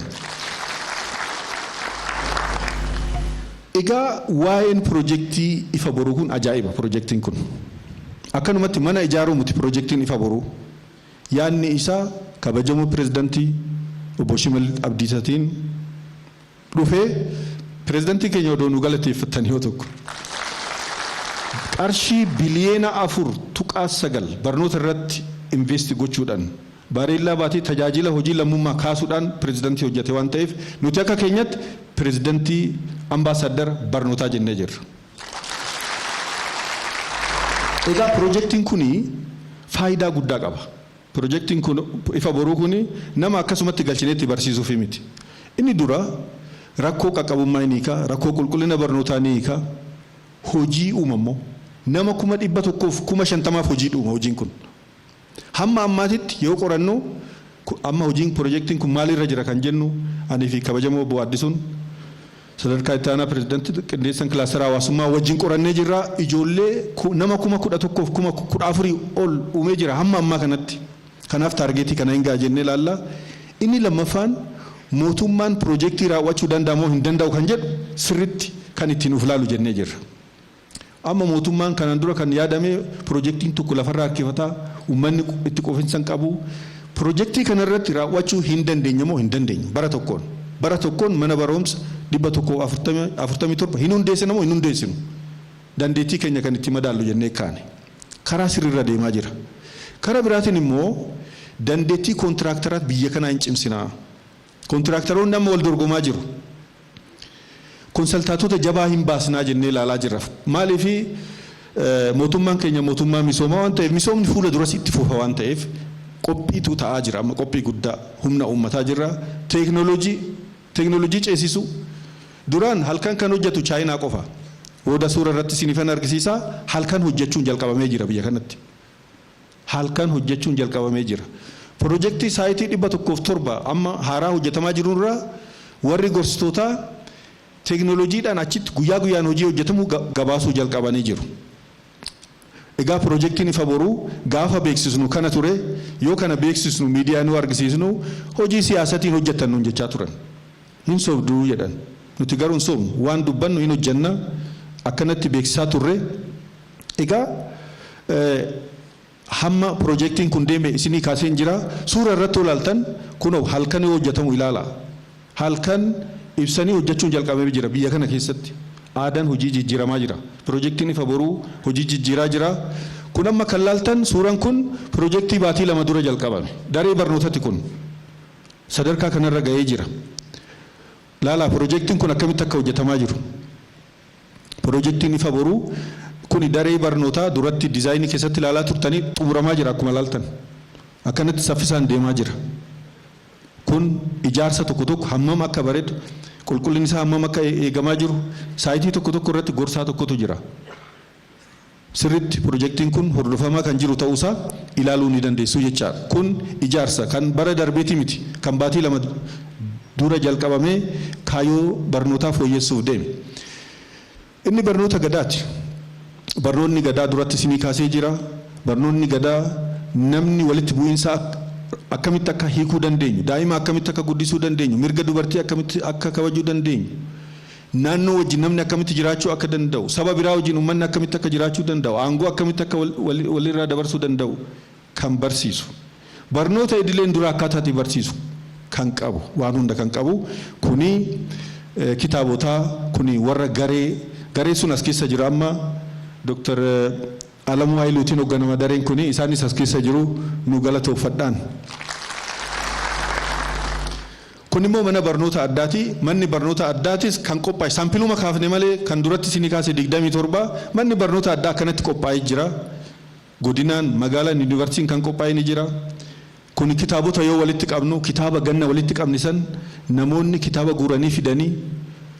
Egaa waa'een piroojeektii ifa boruu kun ajaa'iba piroojeektiin kun. Akkanumatti mana ijaaruu miti piroojeektiin ifa boruu. Yaanni isaa kabajamoo pirezidantii obbo Shimallis Abdiisaatiin dhufee pirezidantii keenya odoo nu galateeffatan yoo tokko. Qarshii biliyeena 4.9 barnoota irratti investi gochuudhaan bareellaa baatee tajaajila hojii lammummaa kaasuudhaan pirezidantii hojjete waan ta'eef nuti akka keenyatti pirezidantii ambaasaadara barnootaa jennee jirra. Egaa piroojeektiin kuni faayidaa guddaa qaba. Piroojeektiin kun ifa boruu kuni nama akkasumatti galchineetti barsiisuuf miti. Inni dura rakkoo qaqqabummaa ni hiika, rakkoo qulqullina barnootaa ni hiika, hojii uumammoo nama 100,000f 50,000f hojii uuma hojiin kun. Hamma ammaatitti yoo qorannu amma hojiin piroojeektiin kun maalirra jira kan jennu ani fi kabajamoo obbo Addisuun sadarkaa itti aanaa pirezidantii qindeessan kilaastara hawaasummaa wajjin qorannee jirra. Ijoollee nama 11,000f 14,000 ol uumee jira hamma ammaa kanatti. Kanaaf taargeetii kana hin gaajennee ilaalla. Inni lammaffaan mootummaan piroojeektii raawwachuu danda'amoo hin danda'u kan jedhu sirriitti kan ittiin of ilaalu jennee jirra. Amma mootummaan kanaan dura kan yaadame piroojeektiin tokko lafarraa harkifataa uummanni itti qofinsa hin qabu. Piroojeektii kanarratti raawwachuu hin dandeenye moo hin dandeenye bara tokkoon mana barumsa 147 hin hundeessinu moo hin hundeessinu dandeettii keenya kan itti madaallu jennee kaane karaa sirriirra deemaa jira. Karaa biraatiin immoo dandeettii kontiraaktaraa biyya kanaa hin cimsinaa. Kontiraaktaroonni amma wal dorgomaa jiru. Konsaltaatota jabaa hin baasnaa jennee ilaalaa jirra. Maaliif mootummaan keenya mootummaa misoomaa waan ta'eef misoomni fuula duras itti fufa waan ta'eef qophiitu ta'aa jira. Amma qophii guddaa humna uummataa jirra. Teeknooloojii ceesisu duraan halkan kan hojjetu chaayinaa qofa. Wooda suura irratti sinifan argisiisa halkan hojjechuun jalqabamee jira biyya kanatti. Halkan hojjechuun jalqabamee jira. Piroojeektii saayitii 107 amma haaraa hojjetamaa jirurraa warri gorsitootaa teeknooloojiidhaan achitti guyyaa guyyaan hojii hojjetamu gabaasuu jalqabanii jiru. Egaa piroojeektiin ifa boruu gaafa beeksisnu kana ture yoo kana beeksisnu miidiyaa nu argisiisnu hojii siyaasatiin hojjetan nuun jechaa turan. Hin sobduu jedhan. Nuti garuu hin sobnu waan dubbannu hin hojjenna akkanatti beeksisaa turre. Egaa hamma piroojeektiin kun deeme isinii kaaseen jira. Suura irratti ilaaltan kunoo halkan hojjetamu ilaala. Halkan ibsanii hojjechuun jalqabamee jira biyya kana keessatti. Aadaan hojii jijjiiramaa jira. Piroojeektiin ifa boruu hojii jijjiiraa jira. Kun amma kan laaltan suuraan kun piroojeektii baatii 2 dura jalqabame. Daree barnootatti kun sadarkaa kanarra ga'ee jira. Laala piroojeektiin kun akkamitti akka hojjetamaa jiru. Piroojeektiin ifa boruu kun daree barnootaa duratti diizaayinii keessatti ilaalaa turtanii xumuramaa jira akkuma laaltan. Akkanatti saffisaan deemaa jira. Kun ijaarsa tokko hammam akka bareedu qulqullinni isaa hammam akka eegamaa jiru saayitii tokko irratti gorsaa tokkotu jira. Sirriitti piroojeektiin kun hordofamaa kan jiru ta'uusaa ilaaluu ni dandeessu jechaadha. Kun ijaarsa kan bara darbeeti miti kan baatii 2 dura jalqabamee kaayyoo barnootaa fooyyessuuf deeme. Inni barnoota gadaati. barnoonni gadaa duratti isinii kaasee jira. Barnoonni gadaa namni walitti bu'iinsa akkamitti akka hiikuu dandeenyu, daa'ima akkamitti akka guddisuu dandeenyu, mirga dubartii akkamitti akka kabajuu dandeenyu, naannoo wajjin namni akkamitti jiraachuu akka danda'u, saba biraa wajjin uummanni akkamitti akka jiraachuu danda'u, aangoo akkamitti akka walirraa dabarsuu danda'u kan barsiisu. Barnoota idileen dura akkaataatti barsiisu kan qabu, waan hunda kan qabu. Kuni kitaabota, kuni warra garee sun as keessa jira. Amma Dr. Alamuu Haayiluutiin hoogganama dareen kuni isaanis as keessa jiru, nu galatoofadhaan. Kun immoo mana barnoota addaati. Manni barnoota addaatis kan qophaa'e saampiluma kaafne malee kan duratti isinii kaase 27 manni barnoota addaa akkanatti qophaa'ee jira. Godinaan magaalaan yuunivarsiitiin kan qophaa'ee ni jira. Kun kitaabota yoo walitti qabnu, kitaaba ganna walitti qabni san namoonni kitaaba guuranii fidanii,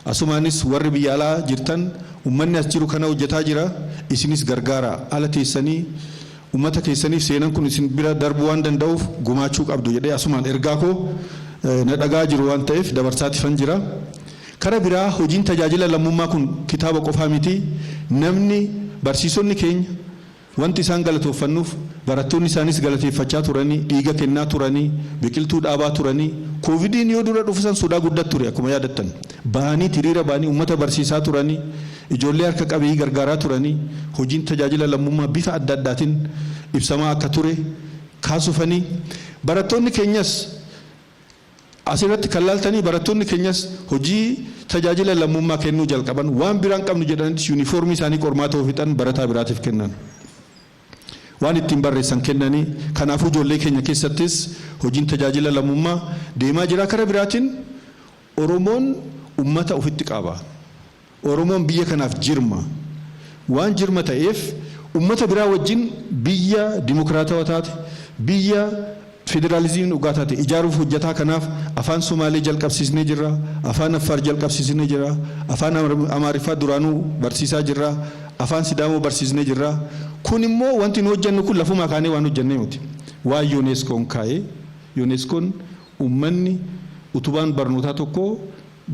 asumaanis warri biyya alaa jirtan ummanni as jiru kana hojjetaa jira. Isinis gargaara, ala teessanii ummata keessaniif seenan kun isin bira darbuu waan danda'uuf gumaachuu qabdu jedhee asumaan ergaa koo na dhagaa jiru waan ta'eef dabarsaatiifan jira. Kara biraa hojiin tajaajila lammummaa kun kitaaba qofaa miti. Namni barsiisonni keenya wanti isaan galatooffannuuf barattoonni isaanis galateeffachaa turanii, dhiiga kennaa turanii, biqiltuu dhaabaa turanii. Koovidiin yoo dura dhufisan sodaa guddaa ture akkuma yaadattan. Bahanii hiriira bahanii uummata barsiisaa turanii, ijoollee harka qabeeyyii gargaaraa turanii, hojiin tajaajila lammummaa bifa adda addaatiin ibsamaa akka ture kaasufanii. Barattoonni keenyas asirratti kan laaltanii barattoonni keenyas hojii tajaajila lammummaa kennuu jalqaban. Waan biraan qabnu jedhanitti yuunifoormii isaanii qormaata ofixan barataa biraatiif kennan. Waan ittiin barreessan kennanii. Kanaafuu ijoollee keenya keessattis hojiin tajaajila lammummaa deemaa jira. Kara biraatiin Oromoon ummata ofitti qaba. Oromoon biyya kanaaf jirma. Waan jirma ta'eef ummata biraa wajjin biyya dimokiraatawaa taate, biyya federaalizimiin dhugaa taate ijaaruuf hojjetaa. Kanaaf afaan Somaalee jalqabsiisnee jirra, afaan Affaar jalqabsiisnee jirra, afaan Amaariffaa duraanuu barsiisaa jirra, afaan Sidaamoo barsiisnee jirra. Kun immoo wanti nu hojjennu kun lafuma kaanee waan hojjennee miti. Waan UNESCOon kaa'ee, UNESCOon uummanni utubaan barnootaa tokko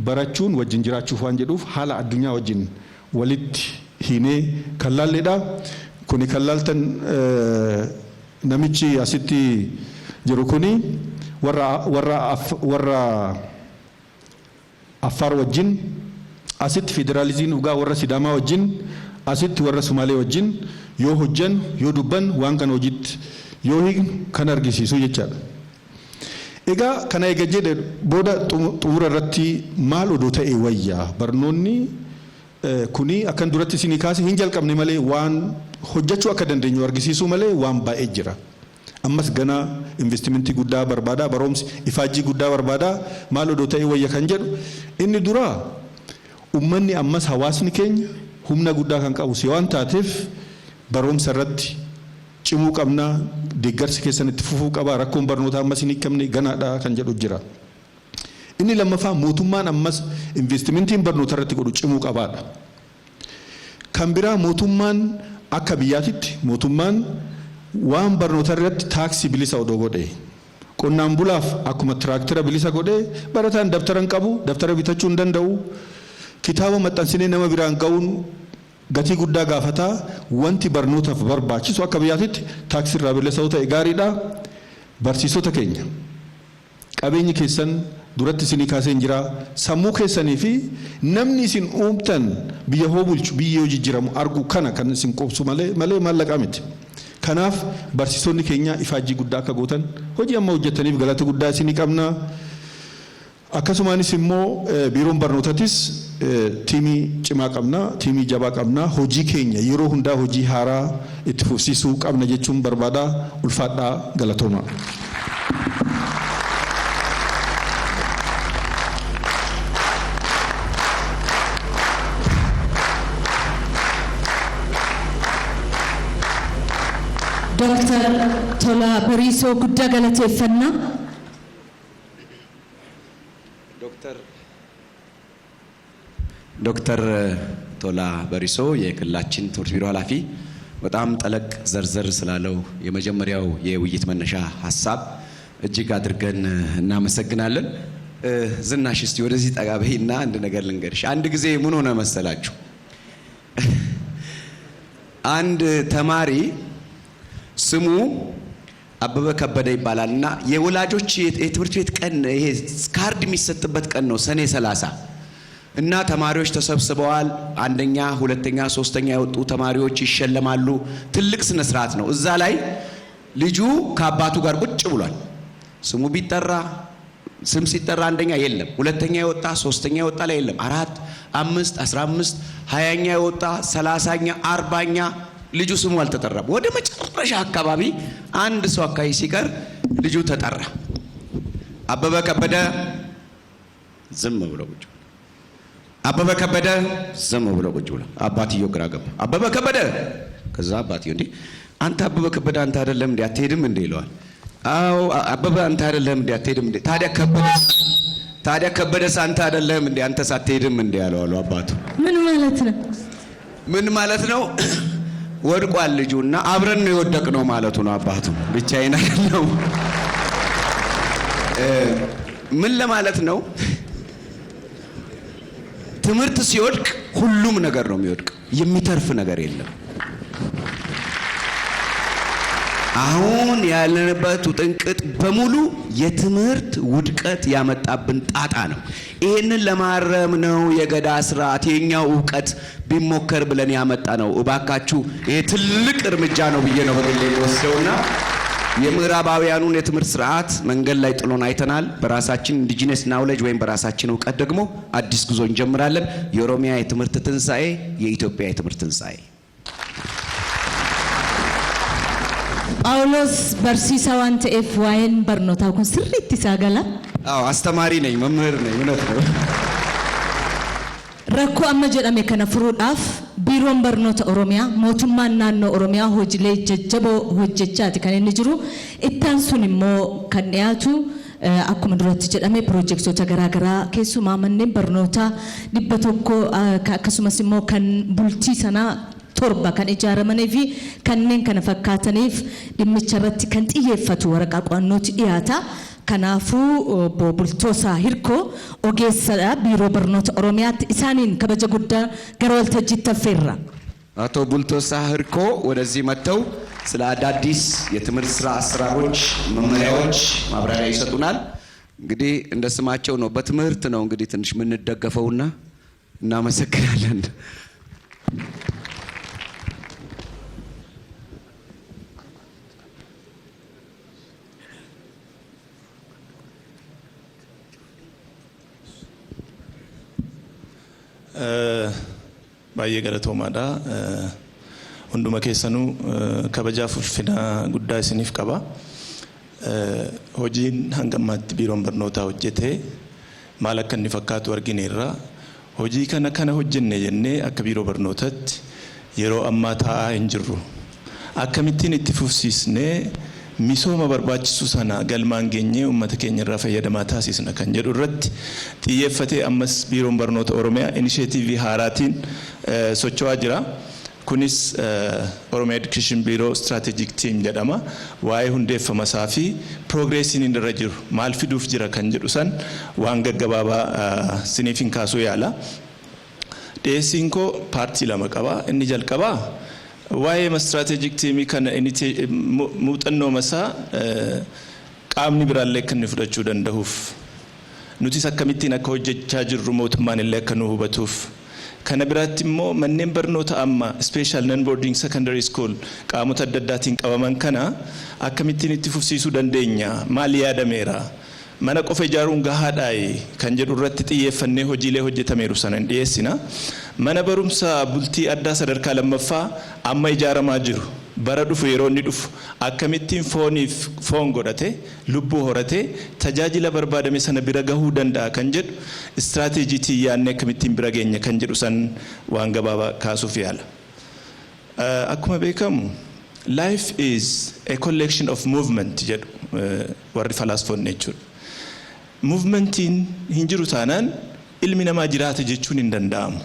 barachuun wajjin jiraachuuf waan jedhuuf haala addunyaa wajjin walitti hiinee kan laalledha. Kuni kan laaltan namichi asitti jiru kuni warra Affaar wajjin, asitti federaalizimiin dhugaa warra Sidaamaa wajjin, asitti warra Somaalee wajjin yoo hojjan yoo dubban waan kan hojiitti yoo kan argisiisu jechaadha. Egaa kana eega jedhe booda xumura irratti maal odoo ta'e wayyaa barnoonni kuni akkan duratti isinii kaase hin jalqabne malee waan hojjechuu akka dandeenyu argisiisuu malee waan baay'ee jira. Ammas gana investimentii guddaa barbaada, barumsi ifaajjii guddaa barbaada. Maal odoo ta'e wayya kan jedhu inni dura ummanni ammas hawaasni keenya humna guddaa kan qabu si waan taateef barumsa irratti cimuu qabna, deeggarsi keessanitti fufuu qaba. Rakkoon barnootaa ammas hin hiikamne ganaadha kan jedhu jira. Inni lammaffaa mootummaan ammas investimentiin barnoota irratti godhu cimuu qabaadha. Kan biraa mootummaan akka biyyaatitti mootummaan waan barnoota irratti taaksii bilisa odoo godhe, qonnaan bulaaf akkuma tiraaktira bilisa godhe, barataan daftara hin qabu, daftara bitachuu hin danda'u, kitaaba maxxansinee nama biraan ga'uun gatii guddaa gaafata. Wanti barnootaaf barbaachisu akka biyyaatitti taaksii irraa bilisa ta'e gaariidha. Barsiisota keenya qabeenyi keessan duratti isinii kaaseen jira. Sammuu keessanii fi namni isin uumtan biyya hoo bulchu, biyya hoo jijjiiramu argu kana kan isin qobsu malee maallaqa miti. Kanaaf barsiisonni keenya ifaajjii guddaa akka gootan hojii amma hojjetaniif galata guddaa isinii qabna. Akkasumaanis immoo biiroon barnootatis tiimii cimaa qabna, tiimii jabaa qabna. Hojii keenya yeroo hundaa hojii haaraa itti fufsiisuu qabna jechuun barbaada. Ulfaadhaa, galatooma. Dr. Tola Bariisoo guddaa galateeffannaa. ዶክተር ቶላ በሪሶ የክልላችን ትምህርት ቢሮ ኃላፊ በጣም ጠለቅ ዘርዘር ስላለው የመጀመሪያው የውይይት መነሻ ሐሳብ እጅግ አድርገን እናመሰግናለን። ዝናሽ እስቲ ወደዚህ ጠጋ በይና አንድ ነገር ልንገርሽ። አንድ ጊዜ ምን ሆነ መሰላችሁ? አንድ ተማሪ ስሙ አበበ ከበደ ይባላልና የወላጆች የትምህርት ቤት ቀን ይሄ ካርድ የሚሰጥበት ቀን ነው ሰኔ 30 እና ተማሪዎች ተሰብስበዋል። አንደኛ፣ ሁለተኛ፣ ሶስተኛ የወጡ ተማሪዎች ይሸለማሉ። ትልቅ ስነ ስርዓት ነው። እዛ ላይ ልጁ ከአባቱ ጋር ቁጭ ብሏል። ስሙ ቢጠራ ስም ሲጠራ አንደኛ የለም፣ ሁለተኛ የወጣ ሶስተኛ የወጣ ላይ የለም፣ 4 5 15 20ኛ የወጣ 30ኛ 40ኛ ልጁ ስሙ አልተጠራም። ወደ መጨረሻ አካባቢ አንድ ሰው አካባቢ ሲቀር ልጁ ተጠራ። አበበ ከበደ ዝም ብሎ ቁጭ አበበ ከበደ ዝም ብሎ ቁጭ ብሎ አባትየው ግራ ገባ። አበበ ከበደ ከዛ አባትየው እንዴ አንተ አበበ ከበደ አንተ አይደለም እንዴ አትሄድም እንዴ ይለዋል። አዎ አበበ አንተ አይደለም እንዴ አትሄድም እንዴ ታዲያ ከበደስ አንተ አይደለም እንዴ አንተ ሳትሄድም እንዴ ያለው አባቱ። ምን ማለት ነው? ወድቋል ልጁና አብረን ነው የወደቅነው ማለቱ ነው አባቱ። ብቻዬን አይደለም። ምን ለማለት ነው? ትምህርት ሲወድቅ ሁሉም ነገር ነው የሚወድቅ፣ የሚተርፍ ነገር የለም። አሁን ያለንበት ውጥንቅጥ በሙሉ የትምህርት ውድቀት ያመጣብን ጣጣ ነው። ይሄንን ለማረም ነው የገዳ ስርዓት የኛው ዕውቀት ቢሞከር ብለን ያመጣ ነው። እባካችሁ ይሄ ትልቅ እርምጃ ነው ብዬ ነው በግሌ ወስደውና የምዕራባውያኑን የትምህርት ስርዓት መንገድ ላይ ጥሎን አይተናል። በራሳችን ኢንዲጂነስ ናውሌጅ ወይም በራሳችን ዕውቀት ደግሞ አዲስ ጉዞ እንጀምራለን። የኦሮሚያ የትምህርት ትንሳኤ፣ የኢትዮጵያ የትምህርት ትንሳኤ። ጳውሎስ በርሲሳ ዋን ተኤፍ ዋይን በርኖታው ኩን ስሪት ይሳገላ። አዎ አስተማሪ ነኝ፣ መምህር ነኝ። እውነት ነው። ረኮ አመ ጀዳሜ ከነ ፍሩዳፍ ቢሮን በርኖታ ኦሮሚያ ሞቱማን ናኖ ኦሮሚያ ሆጅሌ ጀጀቦ ሆጀቻቲ ከነ ጅሩ ኢታንሱን ሞ ከንያቱ akkuma duratti jedhame piroojektota garaagaraa keessumaa manneen barnootaa 100 akkasumas immoo kan bultii sanaa torba kan ijaaramanii fi kanneen kana fakkaataniif dhimmicha irratti kan xiyyeeffatu waraqaa qo'annootti dhiyaata. Kanaafuu obbo Bultoosaa Hirkoo ogeessadha biiroo barnoota Oromiyaatti isaaniin kabaja guddaa gara waltajjiitti affeerra. አቶ ቡልቶሳ ህርኮ ወደዚህ መጥተው ስለ አዳዲስ የትምህርት ስራ አሰራሮች፣ መመሪያዎች ማብራሪያ ይሰጡናል። እንግዲህ እንደ ስማቸው ነው፣ በትምህርት ነው እንግዲህ ትንሽ ምን እንደገፈውና እናመሰግናለን። baay'ee galatoomaadha. Hunduma keessanuu kabajaaf ulfina guddaa isiniif qaba. Hojiin hanga ammaatti biiroon barnootaa hojjete maal akka inni fakkaatu argineerra. Hojii kana hojjenne jennee akka biiroo barnootaatti yeroo ammaa taa'aa hin jirru. Akkamittiin itti fufsiisnee misooma barbaachisu sana galmaan geenyee uummata keenya irraa fayyadamaa taasisna kan jedhu irratti xiyyeeffatee ammas biiroon barnoota Oromiyaa inisheetiivii haaraatiin socho'aa jira. Kunis Oromiyaa Education Bureau Strategic Team jedhama. Waa'ee hundeeffama isaa fi progressiin inni irra jiru maal fiduuf jira kan jedhu san waan gaggabaabaa siniif hin kaasuu yaala. Dhiyeessiin koo paartii lama qaba. Inni jalqabaa waa'ee strategic team kana muuxannoo masaa qaamni biraallee akka inni fudhachuu danda'uuf nutis akkamittiin akka hojjechaa jirru mootummaan illee akka nu hubatuuf kana biraatti immoo manneen barnoota amma special non boarding secondary school qaamota adda addaatiin qabaman kana akkamittiin itti fufsiisuu dandeenya maal yaadameera mana qofa ijaaruun gahaadhaayi kan jedhu irratti xiyyeeffannee hojiilee hojjetameeru sana hin dhiyeessina. Mana barumsa bultii addaa sadarkaa lammaffaa amma ijaaramaa jiru bara dhufu yeroo inni dhufu akkamittiin foon godhate lubbuu horate tajaajila barbaadame sana bira gahuu danda'a kan jedhu istiraatiijiitii yaadnee akkamittiin bira geenya kan jedhu san waan gabaabaa kaasuuf yaala. Akkuma beekamu life is a collection of movement jedhu warri falaasfoonni jechuudha. Movementiin hin jiru taanaan ilmi namaa jiraata jechuun hin danda'amu.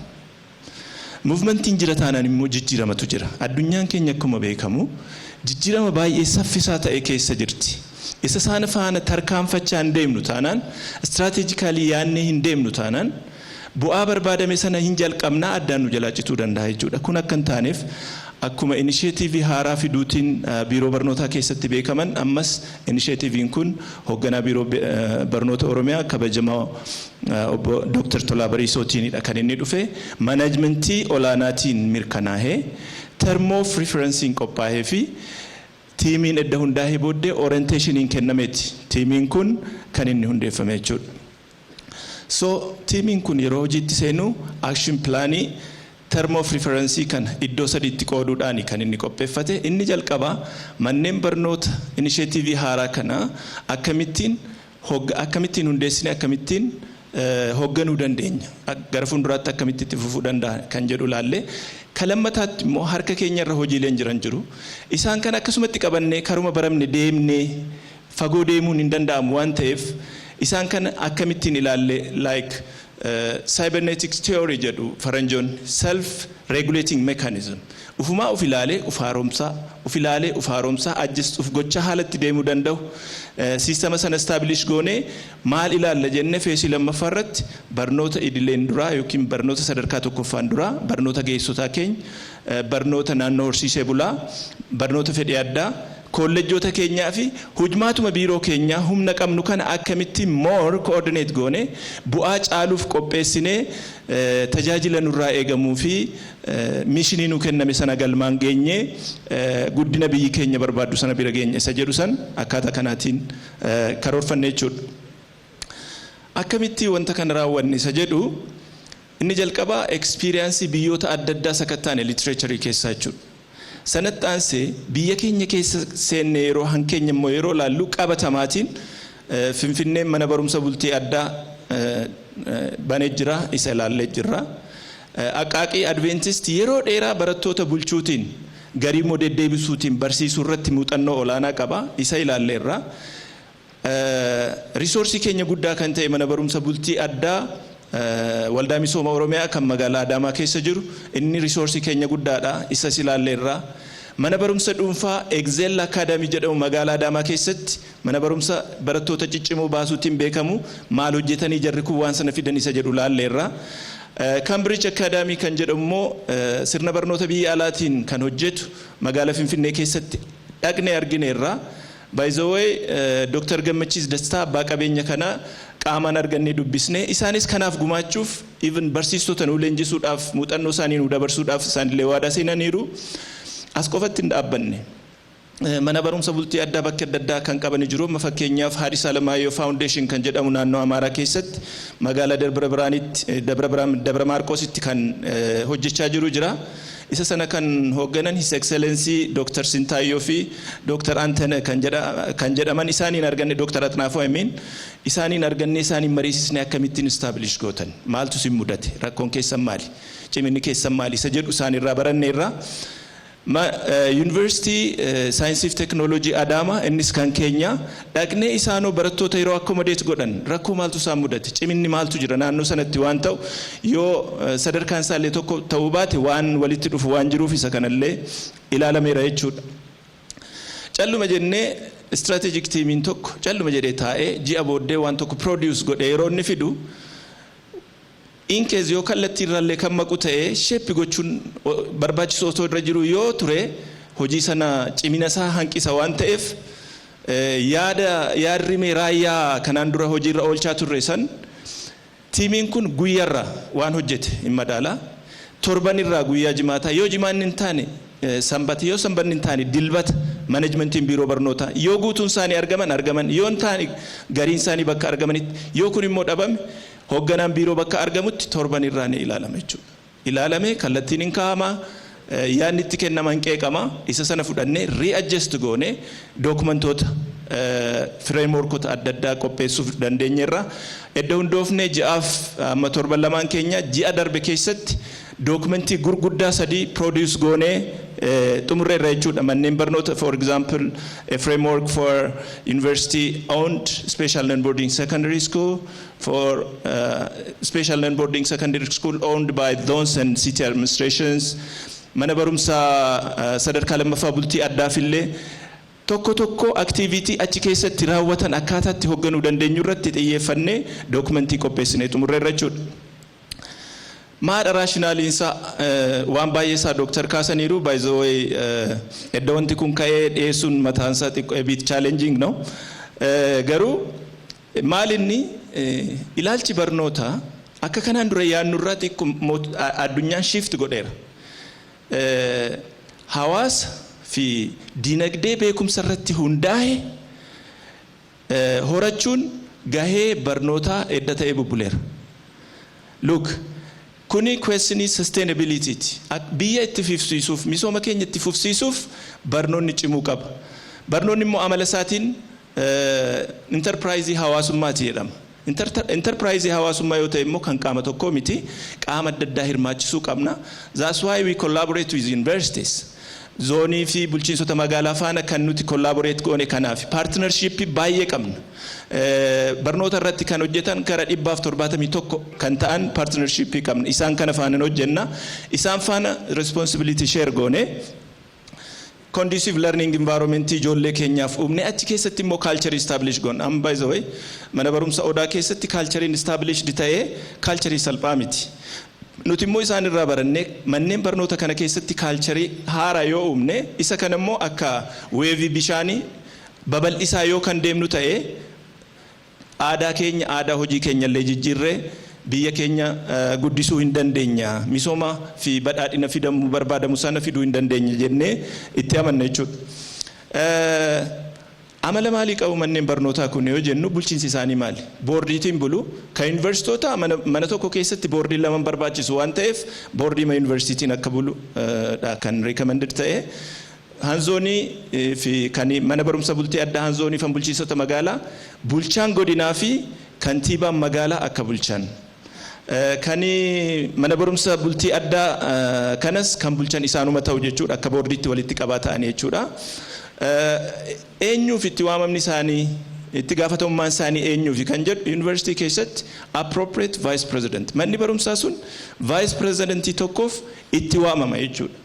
Movementiin jira taanaan immoo jijjiiramatu jira. Addunyaan keenya akkuma beekamu jijjiirama baay'ee saffisaa ta'e keessa jirti. Isa sana faana tarkaanfachaa hin deemnu taanaan istiraatiijikaalii yaadnee hin deemnu taanaan bu'aa barbaadame sana hin jalqabnaa addaan nu jalaa cituu danda'a jechuudha. Kun akka hin taaneef akkuma initiative haaraa fiduutiin biiroo barnootaa keessatti beekaman ammas initiativein kun hoogganaa biiroo barnoota Oromiyaa kabajamaa obbo Dr. Tolaa Bariisootiinidha kan inni dhufe manaajmentii olaanaatiin mirkanaa'ee term of referencing qophaa'ee fi tiimiin edda hundaa'ee booddee orientationin kennameeti. Tiimiin kun kan inni hundeeffame jechuudha. So tiimiin kun yeroo hojiitti seenu action plaanii term of reference kan iddoo sadiitti qooduudhaan kan inni qopheeffate. Inni jalqaba manneen barnoota initiative haaraa kana akkamittiin hundeessine akkamittiin hoogganuu dandeenya gara fuulduraatti akkamitti itti fufuu danda'a kan jedhu laalle kalammataatti immoo harka keenya irra hojiileen jiran jiru. Isaan kan akkasumatti qabannee karuma baramne deemnee fagoo deemuun hin danda'amu waan ta'eef isaan kan akkamittiin ilaalle like cybernetics theory jedhu faranjoon self regulating mechanism ufumaa uf ilaalee uf haaromsaa adjust uf gocha haalatti deemuu danda'u sistema sana establish goone maal ilaalla jenne feesii lammaffaa irratti barnoota idileen duraa yookiin barnoota sadarkaa tokkoffaan duraa barnoota geessotaa keenya barnoota naannoo horsiisee bulaa barnoota fedhii addaa kolleejjota keenyaa fi hujmaatuma biiroo keenyaa humna qabnu kana akkamitti more coordinate goone bu'aa caaluuf qopheessinee tajaajila nurraa eegamuu fi mishinii nu kenname sana galmaan geenye guddina biyyi keenya barbaaddu sana bira geenye isa jedhu san akkaataa kanaatiin karoorfanne jechuudha. Akkamitti wanta kana raawwanne isa jedhu inni jalqaba experience biyyoota adda addaa sakattaane literature keessaa jechuudha. Sanatti aansee biyya keenya keessa seenne yeroo hankeenya immoo yeroo laallu qabatamaatiin Finfinneen mana barumsa bultii addaa banee jira isa ilaallee jirra. Aqaaqii Adventist yeroo dheeraa barattoota bulchuutiin garii immoo deddeebisuutiin barsiisuu irratti muuxannoo olaanaa qaba isa ilaalleerra. Risoorsii keenya guddaa kan ta'e mana barumsa bultii addaa waldaa misooma Oromiyaa kan magaalaa Adaamaa keessa jiru inni risoorsii keenya guddaadha isa ilaalleerra. Mana barumsa dhuunfaa Excel Academy jedhamu magaalaa Adaamaa keessatti mana barumsa barattoota ciccimoo baasuutiin beekamu maal hojjetanii jarri kun waan sana fidan isa jedhu ilaalleerra. Cambridge Academy kan jedhamu immoo sirna barnoota biyya alaatiin kan hojjetu magaalaa Finfinnee keessatti dhaqnee argineerra. By the way, Dr. Gammachiis Dastaa abbaa qabeenya kana qaamaan argannee dubbisne isaanis kanaaf gumaachuuf even barsiistota nu leenjisuudhaaf muuxannoo isaanii nu dabarsuudhaaf isaanillee waadaa seenaniiru. As qofatti hin dhaabbanne mana barumsa bultii addaa bakka adda addaa kan qaban jiru. Fakkeenyaaf Haadis Alamaayyoo Foundation kan jedhamu naannoo Amaaraa keessatti magaalaa Dabra Maarqositti kan hojjechaa jiru jira. Isa sana kan hoogganan His Excellency Dr. Sintaayyoo fi Dr. Antene kan jedhaman isaaniin arganne Dr. Atnaafoo Amin isaaniin arganne isaaniin mariisisne akkamittiin establish gootan maaltu sin mudate rakkoon keessan maali ciminni keessan maali isa jedhu isaanirraa baranneerra. University Science and Technology Adama innis kan keenya dhaqnee isaanoo barattoota yeroo accommodate godhan rakkoo maaltu isaan mudate ciminni maaltu jira naannoo sanatti waan ta'u yoo sadarkaan isaallee tokko ta'uu baate waan walitti dhufu waan jiruuf isa kanallee ilaalameera jechuudha. Calluma jennee strategic teamiin tokko calluma jedhee taa'ee ji'a booddee waan tokko produce godhee yeroo inni fidu in case yoo kallattii irraallee kan maqu ta'ee sheeppi gochuun barbaachisoo osoo irra jiru yoo ture hojii sana cimina isaa hanqisa waan ta'eef yaadrimee raayyaa kanaan dura hojiirra oolchaa turre san tiimiin kun guyyaarra waan hojjete hin madaala torban irraa guyyaa jimaataa yoo jimaan hin taane sanbata yoo sanbanni hin taane dilbata managementiin biiroo barnootaa yoo guutuun isaanii argaman yoo hin taane gariin isaanii bakka argamanitti yoo kun immoo dhabame hoogganaan biiroo bakka argamutti torban irraa ni ilaalama jechuudha. Ilaalame kallattiin hin kaa'ama yaadni itti kennama hin qeeqama isa sana fudhannee readjust goone dookumentoota frameworkota adda addaa qopheessuuf dandeenyeerra. Edda hundoofne ji'aaf amma torban lamaan keenya ji'a darbe keessatti dookumentii gurguddaa sadii produce goone xumurreerra jechuudha. Manneen barnoota for example a framework for university owned special and boarding secondary school for special and boarding secondary school owned by those and city administrations. Mana barumsa sadarkaa lammaffaa bultii addaafillee tokko activity achi keessatti raawwatan akkaataatti hoogganuu dandeenyu irratti xiyyeeffannee dookumentii qopheessinee xumurreerra jechuudha. maadha raashinaaliinsa waan baay'eesaa Dr. Kaasaniiru by the way edda wanti kun ka'ee dhiyeessuun mataansaa xiqqoo a bit challenging no garuu maalinni ilaalchi barnootaa akka kanaan dura yaannurraa xiqqoo addunyaan shift godheera hawaasa fi dinagdee beekumsa irratti hundaa'e horachuun gahee barnootaa edda ta'ee bubbuleera look kuni question is sustainability biyya itti fufsiisuuf misooma keenya itti fufsiisuuf barnoonni cimuu qaba barnoonni immoo amala isaatiin enterprise hawaasummaati jedhama enterprise hawaasummaa yoo ta'e immoo kan qaama tokkoo miti qaama adda addaa hirmaachisuu qabna that's why we collaborate with universities zoonii fi bulchiinsota magaalaa faana kan nuti collaborate goone kanaaf partnership baay'ee qabna barnoota irratti kan hojjetan gara 171 kan ta'an partnership qabna isaan kana faana hojjenna isaan faana responsibility share goone conducive learning environment ijoollee keenyaaf uumne achi keessatti immoo culture establish goone am by the way mana barumsa odaa keessatti culture established ta'ee culture salphaa miti nuti immoo isaan irraa barannee manneen barnoota kana keessatti culture haaraa yoo uumne isa kana immoo akka wave bishaanii babal'isaa yoo kan deemnu ta'ee aadaa keenya aadaa hojii keenya illee jijjiirree biyya keenya guddisuu hin dandeenya misooma fi badhaadhina fidamuu barbaadamu sana fiduu hin dandeenya jennee itti amanna jechuudha amala maalii qabu manneen barnootaa kun yoo jennu bulchiinsi isaanii maali boordiitiin bulu kan yuunivarsiitota mana tokko keessatti boordii lama barbaachisu waan ta'eef boordii ma yuunivarsiitiin akka bulu kan recommended ta'e hanzoonii fi kan mana barumsa bultii adda hanzoonii fan bulchiinsota magaalaa bulchaan godinaa fi kantiibaan magaalaa akka bulchan kan mana barumsa bultii adda kanas kan bulchan isaanuma ta'u jechuudha akka boordiitti walitti qabaa ta'anii jechuudha eenyuuf itti waamamni isaanii itti gaafatamummaan isaanii eenyuuf kan jedhu university keessatti appropriate vice president manni barumsaa sun vice presidentii tokkoof itti waamama jechuudha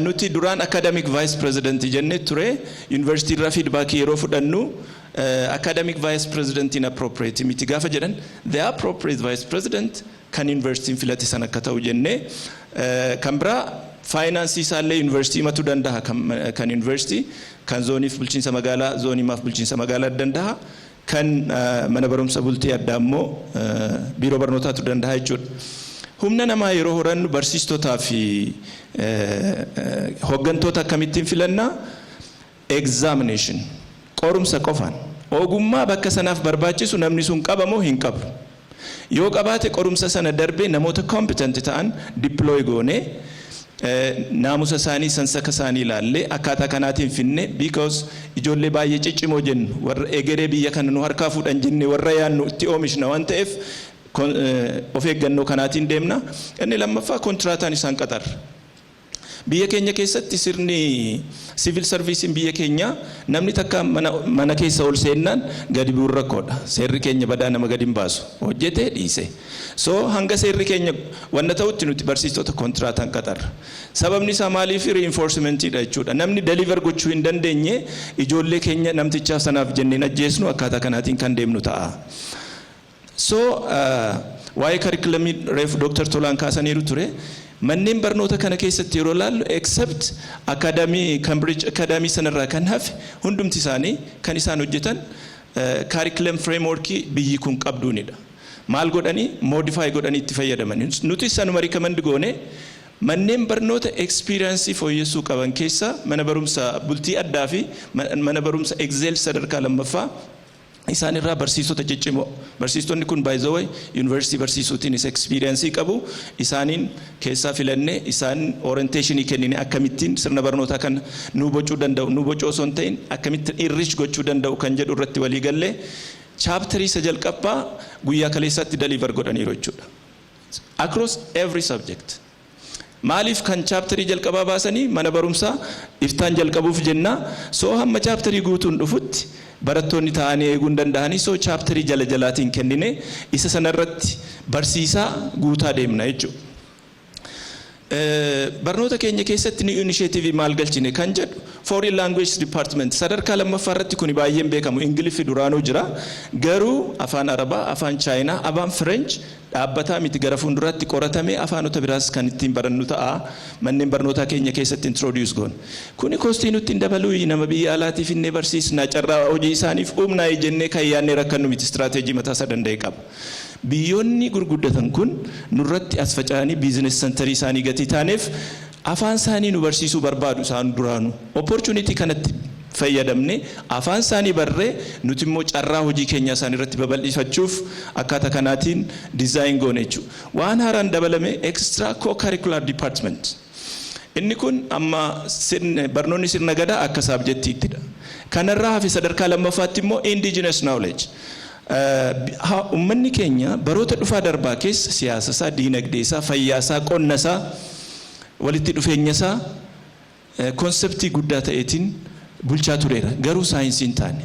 nuti duraan academic vice president jennee ture university irraa feedback yeroo fudhannu academic vice president inappropriate miti gaafa jedhan the appropriate vice president kan university filate san akka ta'u jennee kan biraa finance isaallee university matu danda'a kan university kan zooniif bulchiinsa magaalaa zooniimaaf bulchiinsa magaalaa danda'a kan mana barumsa bultii addaa immoo biiroo barnootaatu danda'a jechuudha humna namaa yeroo horannu barsiistotaa fi hoggantoota akkamittiin filannaa examination qorumsa qofaan ogummaa bakka sanaaf barbaachisu namni sun qabamoo hin qabu yoo qabaate qorumsa sana darbee namoota competent ta'an deploy goone naamusa isaanii sansaka isaanii ilaallee akkaataa kanaatiin finne because ijoollee baay'ee ciccimoo jennu warra egeree biyya kana nu harkaa fuudhan jenne warra yaannu itti oomishna waan ta'eef of eeggannoo kanaatiin deemna inni lammaffaa kontiraataan isaan qaxarra biyya keenya keessatti sirni civil service biyya keenya namni takka mana keessa ol seennaan gadi bu'uun rakkoodha seerri keenya badaa nama gadi hin baasu hojjetee dhiise so hanga seerri keenya wanna ta'utti nuti barsiistota kontiraataan qaxarra sababni isaa maaliif reinforcementiidha jechuudha namni deliver gochuu hin dandeenye ijoollee keenya namtichaaf sanaaf jenneen ajjeesnu akkaataa kanaatiin kan deemnu ta'a so waa'ee curriculumii reef Dr. Tolaan kaasaniiru ture manneen barnoota kana keessatti yeroo laallu except academy Cambridge academy sanarraa kan hafe hundumti isaanii kan isaan hojjetan curriculum framework biyyi kun qabduunidha maal godhanii modify godhanii itti fayyadaman nuti sanuma recommend goone manneen barnoota experience fooyyessuu qaban keessa mana barumsa bultii addaa fi mana barumsa excel sadarkaa lammaffaa isaan irraa barsiisota ciccimoo barsiistonni kun by the way university barsiisuutiin is experience qabu isaaniin keessaa filannee isaan orientation kennine akkamittiin sirna barnootaa kan nu bocuu danda'u nu bocoo osoo hin ta'in akkamittiin enrich gochuu danda'u kan jedhu irratti walii gallee chapterii isa jalqabbaa guyyaa kaleessaatti deliver godhaniiru jechuudha across every subject maaliif kan chapterii jalqabaa baasanii mana barumsaa iftaan jalqabuuf jenna soo hamma chapterii guutuun dhufutti barattoonni ta'anii eeguun danda'anii soo chapterii jala jalaatiin kennine isa sanarratti barsiisaa guutaa deemna jechuudha. Barnoota keenya keessatti ni initiative maal galchine kan jedhu foreign language department sadarkaa lammaffaa irratti kuni baay'een beekamu ingilifi duraanuu jira garuu afaan arabaa afaan chaayinaa afaan french dhaabbataa miti gara fuulduraatti qoratamee afaanota biraas kan ittiin barannu ta'a manneen barnootaa keenya keessatti introduce goon kuni koostii nutti hin dabaluu nama biyya alaatiif inni barsiisna carraa hojii isaaniif uumnaa jennee kan yaadne rakkannu miti istiraatejii mataa isaa danda'e qaba biyyoonni gurguddatan kun nurratti as faca'anii biizines sentarii isaanii gatii taaneef afaan isaanii nu barsiisuu barbaadu isaan duraanu opportunity kanatti fayyadamne afaan isaanii barree nuti immoo carraa hojii keenya isaanii irratti babal'ifachuuf akkaataa kanaatiin design goone jechuudha waan haaraan dabalame extra co-curricular department inni kun amma barnoonni sirna gadaa akka saabjettiittidha kanarraa hafi sadarkaa lammaffaatti immoo indigenous knowledge ummanni keenya baroota dhufaa darbaa keessa siyaasa isaa diinagdee isaa fayyaa isaa qonna isaa walitti dhufeenya isaa konseptii guddaa ta'eetiin bulchaa tureera garuu saayinsiin taane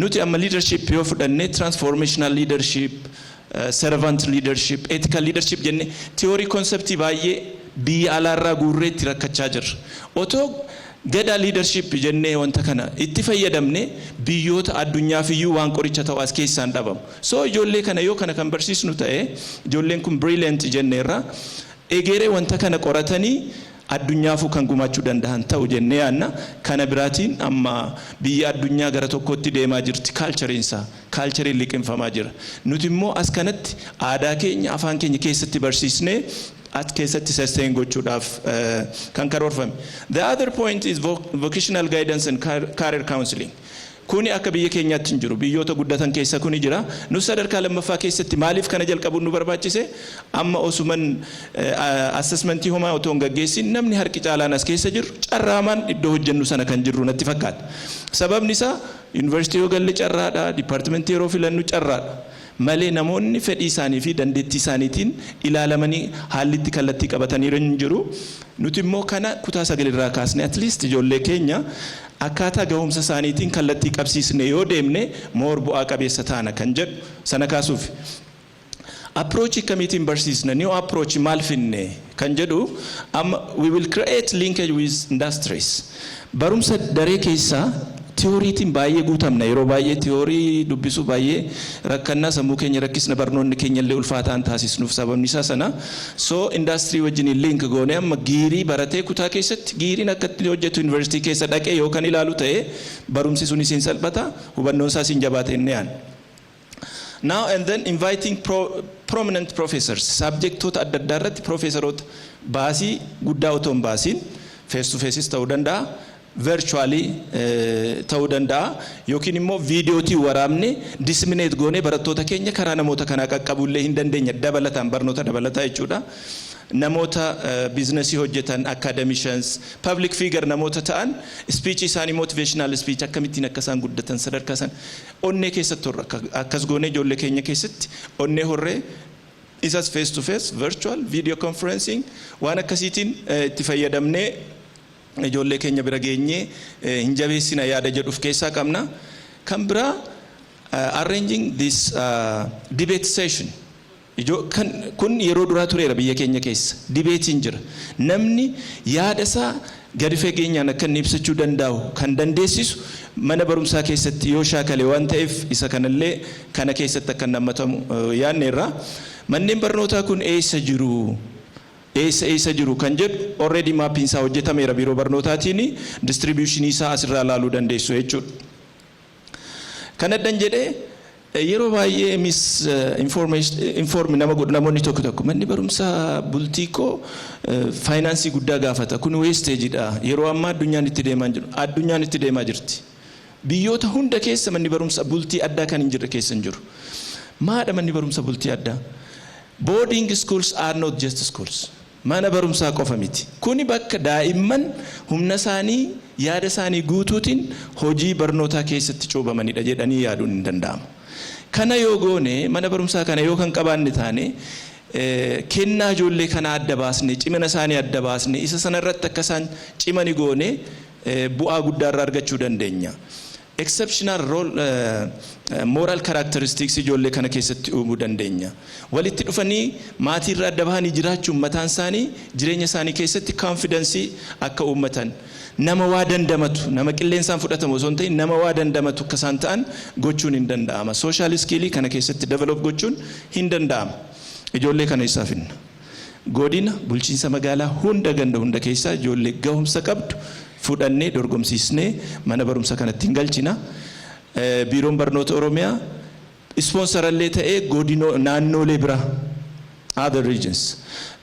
nuti amma leadership yoo fudhanne transformational leadership servant leadership ethical leadership jenne theory konseptii baay'ee biyya alaarraa guurreetti rakkachaa jirra otoo gada leadership jenne wanta kana itti fayyadamne biyyoota addunyaafiyyu waan qoricha ta'u as keessaan dhabamu so ijoollee kana yoo kana kan barsiisnu ta'e ijoolleen kun brilliant jenneerra egeree wanta kana qoratanii addunyaafuu kan gumachuu danda'an ta'u jennee yaanna kana biraatiin amma biyya addunyaa gara tokkotti deemaa jirti kaalchariin liqinfamaa jira nuti immoo as kanatti aadaa keenya afaan keenya keessatti barsiisnee at keessatti sustain gochuudhaaf kan karoorfame the other point is vocational guidance and career counseling kuni akka biyya keenyaatti hin jiru biyyoota guddatan keessa kuni jira nu sadarkaa lammaffaa keessatti maaliif kana jalqabuun nu barbaachise amma osuman assessment homaa otoo gaggeessin namni harki caalaan as keessa jiru carraamaan iddoo hojjennu sana kan jirru natti fakkaata sababni isaa yuunivarsiitii yoo galle carraadha dipaartimentii yeroo filannu carraadha malee namoonni fedhii isaanii fi dandeettii isaaniitiin ilaalamanii haallitti kallattii qabatanii hin jiru nuti immoo kana kutaa 9 irraa kaasne at least ijoollee keenya akkaataa gahumsa isaaniitiin kallattii qabsiisne yoo deemne moor bu'aa qabeessa taana kan jedhu sana kaasuuf approach kamiitiin barsiisna new approach maal finne kan jedhu we will create linkage with industries barumsa daree keessaa teoriitiin baay'ee guutamna yeroo baay'ee teorii dubbisuu baay'ee rakkannaa sammuu keenya rakkisna barnoonni keenya illee ulfaataan taasisnuuf sababni isaa sana so industry wajjin link goone amma giirii baratee kutaa keessatti giiriin akkatti hojjetu university keessa dhaqee yoo kan ilaalu ta'e barumsi sun isin salphata hubannoon isaa isin jabaata inni yaan now and then inviting prominent professors subjectoota adda addaa irratti professorota baasii guddaa otoo hin baasiin face to face ta'uu danda'a virtually ta'uu danda'a yookiin immoo viidiyootii waraabne disseminate goone barattoota keenya karaa namoota kanaa qaqqabullee hin dandeenya dabalataan barnoota dabalataa jechuudha namoota biizinasii hojjetan academicians public figure namoota ta'an speech isaanii motivational speech akkamittiin akka isaan guddatan sadarkaa san onnee keessatti horra akkas goone ijoollee keenya keessatti onnee horree isas face to face virtual video conferencing waan akkasiitiin itti fayyadamnee ijoollee keenya bira geenyee hin jabeessina yaada jedhuuf keessaa qabna kan biraa arranging this debate session kun yeroo duraa tureera biyya keenya keessa dibeetiin jira namni yaada isaa gadi fageenyaan akka inni ibsachuu danda'u kan dandeessisu mana barumsaa keessatti yoo shaakale waan ta'eef isa kanallee kana keessatti akka nammatamu yaadneerra manneen barnootaa kun eessa jiru kan jedhu already maappiin isaa hojjetameera biiroo barnootaatiin distribution isaa asirraa ilaaluu dandeessu jechuudha. Kanaddan jedhee yeroo baay'ee namoonni tokko manni barumsaa bultii koo faayinaansii guddaa gaafata kun weesteejidha yeroo ammaa addunyaan itti deemaa jirti. Biyyoota hunda keessa manni barumsaa bultii addaa kan hin jirre keessa hin jiru. Maadha manni barumsaa bultii addaa? Boarding schools are not just schools. Mana barumsaa qofa miti. Kuni bakka daa'imman humna isaanii yaada isaanii guutuutiin hojii barnootaa keessatti coobamanidha jedhanii yaaduun hin danda'amu. Kana yoo goone mana barumsaa kana yoo kan qabaanne taane kennaa ijoollee kana adda baasne cimina isaanii adda baasne isa sanarratti akka isaan cimani goone bu'aa guddaarraa argachuu dandeenya. Exceptional role moral characteristics ijoollee kana keessatti uumuu dandeenya. Walitti dhufanii maatiirraa adda bahanii jiraachuun mataan isaanii jireenya isaanii keessatti confidence akka uummatan nama waa dandamatu nama qilleensaan fudhatamu osoo hin ta'in nama waa dandamatu akka isaan ta'an gochuun hin danda'ama. Social skill kana keessatti develop gochuun hin danda'ama. ijoollee kana isaa finna. Godina bulchiinsa magaalaa hunda ganda hunda keessaa ijoollee gahumsa qabdu fudhannee dorgomsiisnee mana barumsa kanatti hin galchina. Biiroon barnoota Oromiyaa ispoonsarallee ta'ee godinoo naannolee biraa other regions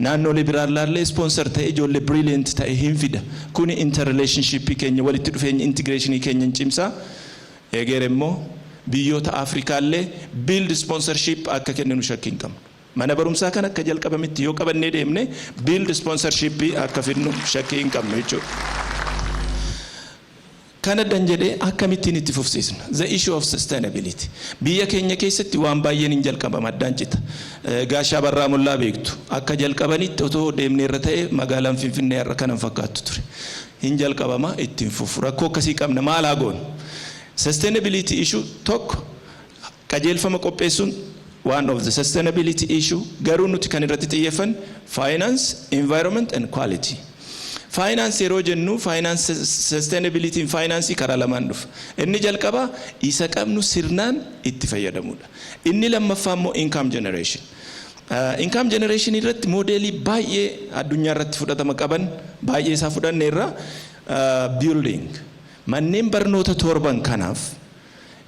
naannolee biraallee sponsor ta'ee ijoollee brilliant ta'ee hin fida. Kuni interrelationship keenya walitti dhufeenya integration keenya cimsaa. Eegeer immoo biyyoota Afrikaallee build sponsorship akka kenninu shakkii hin qabnu. Mana barumsaa kan akka jalqabametti yoo qabannee deemne build sponsorship akka fidnu shakkii hin qabnu jechuudha. Kana danjedhee akkamittiin itti fufsiisna? The issue of sustainability. Biyya keenya keessatti waan baay'een hin jalqabama addaan cita. Gaashaa Barraa Mullaa beektu. Akka jalqabanitti otoo deemnee irra ta'e magaalaan Finfinnee irra kanan fakkaattu ture. Hin jalqabama ittiin fufu. Rakkoo akkasii qabna maal haa goonu? Sustainability issue tokko qajeelfama qopheessuun one of the sustainability issue garuu nuti kan irratti xiyyeeffanne finance, environment and quality. Finance yeroo jennu finance sustainability finance karaa lamaan dhufa. Inni jalqaba isa qabnu sirnaan itti fayyadamudha. Inni lammaffaa immoo income generation. Income generation irratti modeelii baay'ee addunyaa irratti fudhatama qaban baay'ee isaa fudhanneerra building manneen barnoota torban kanaaf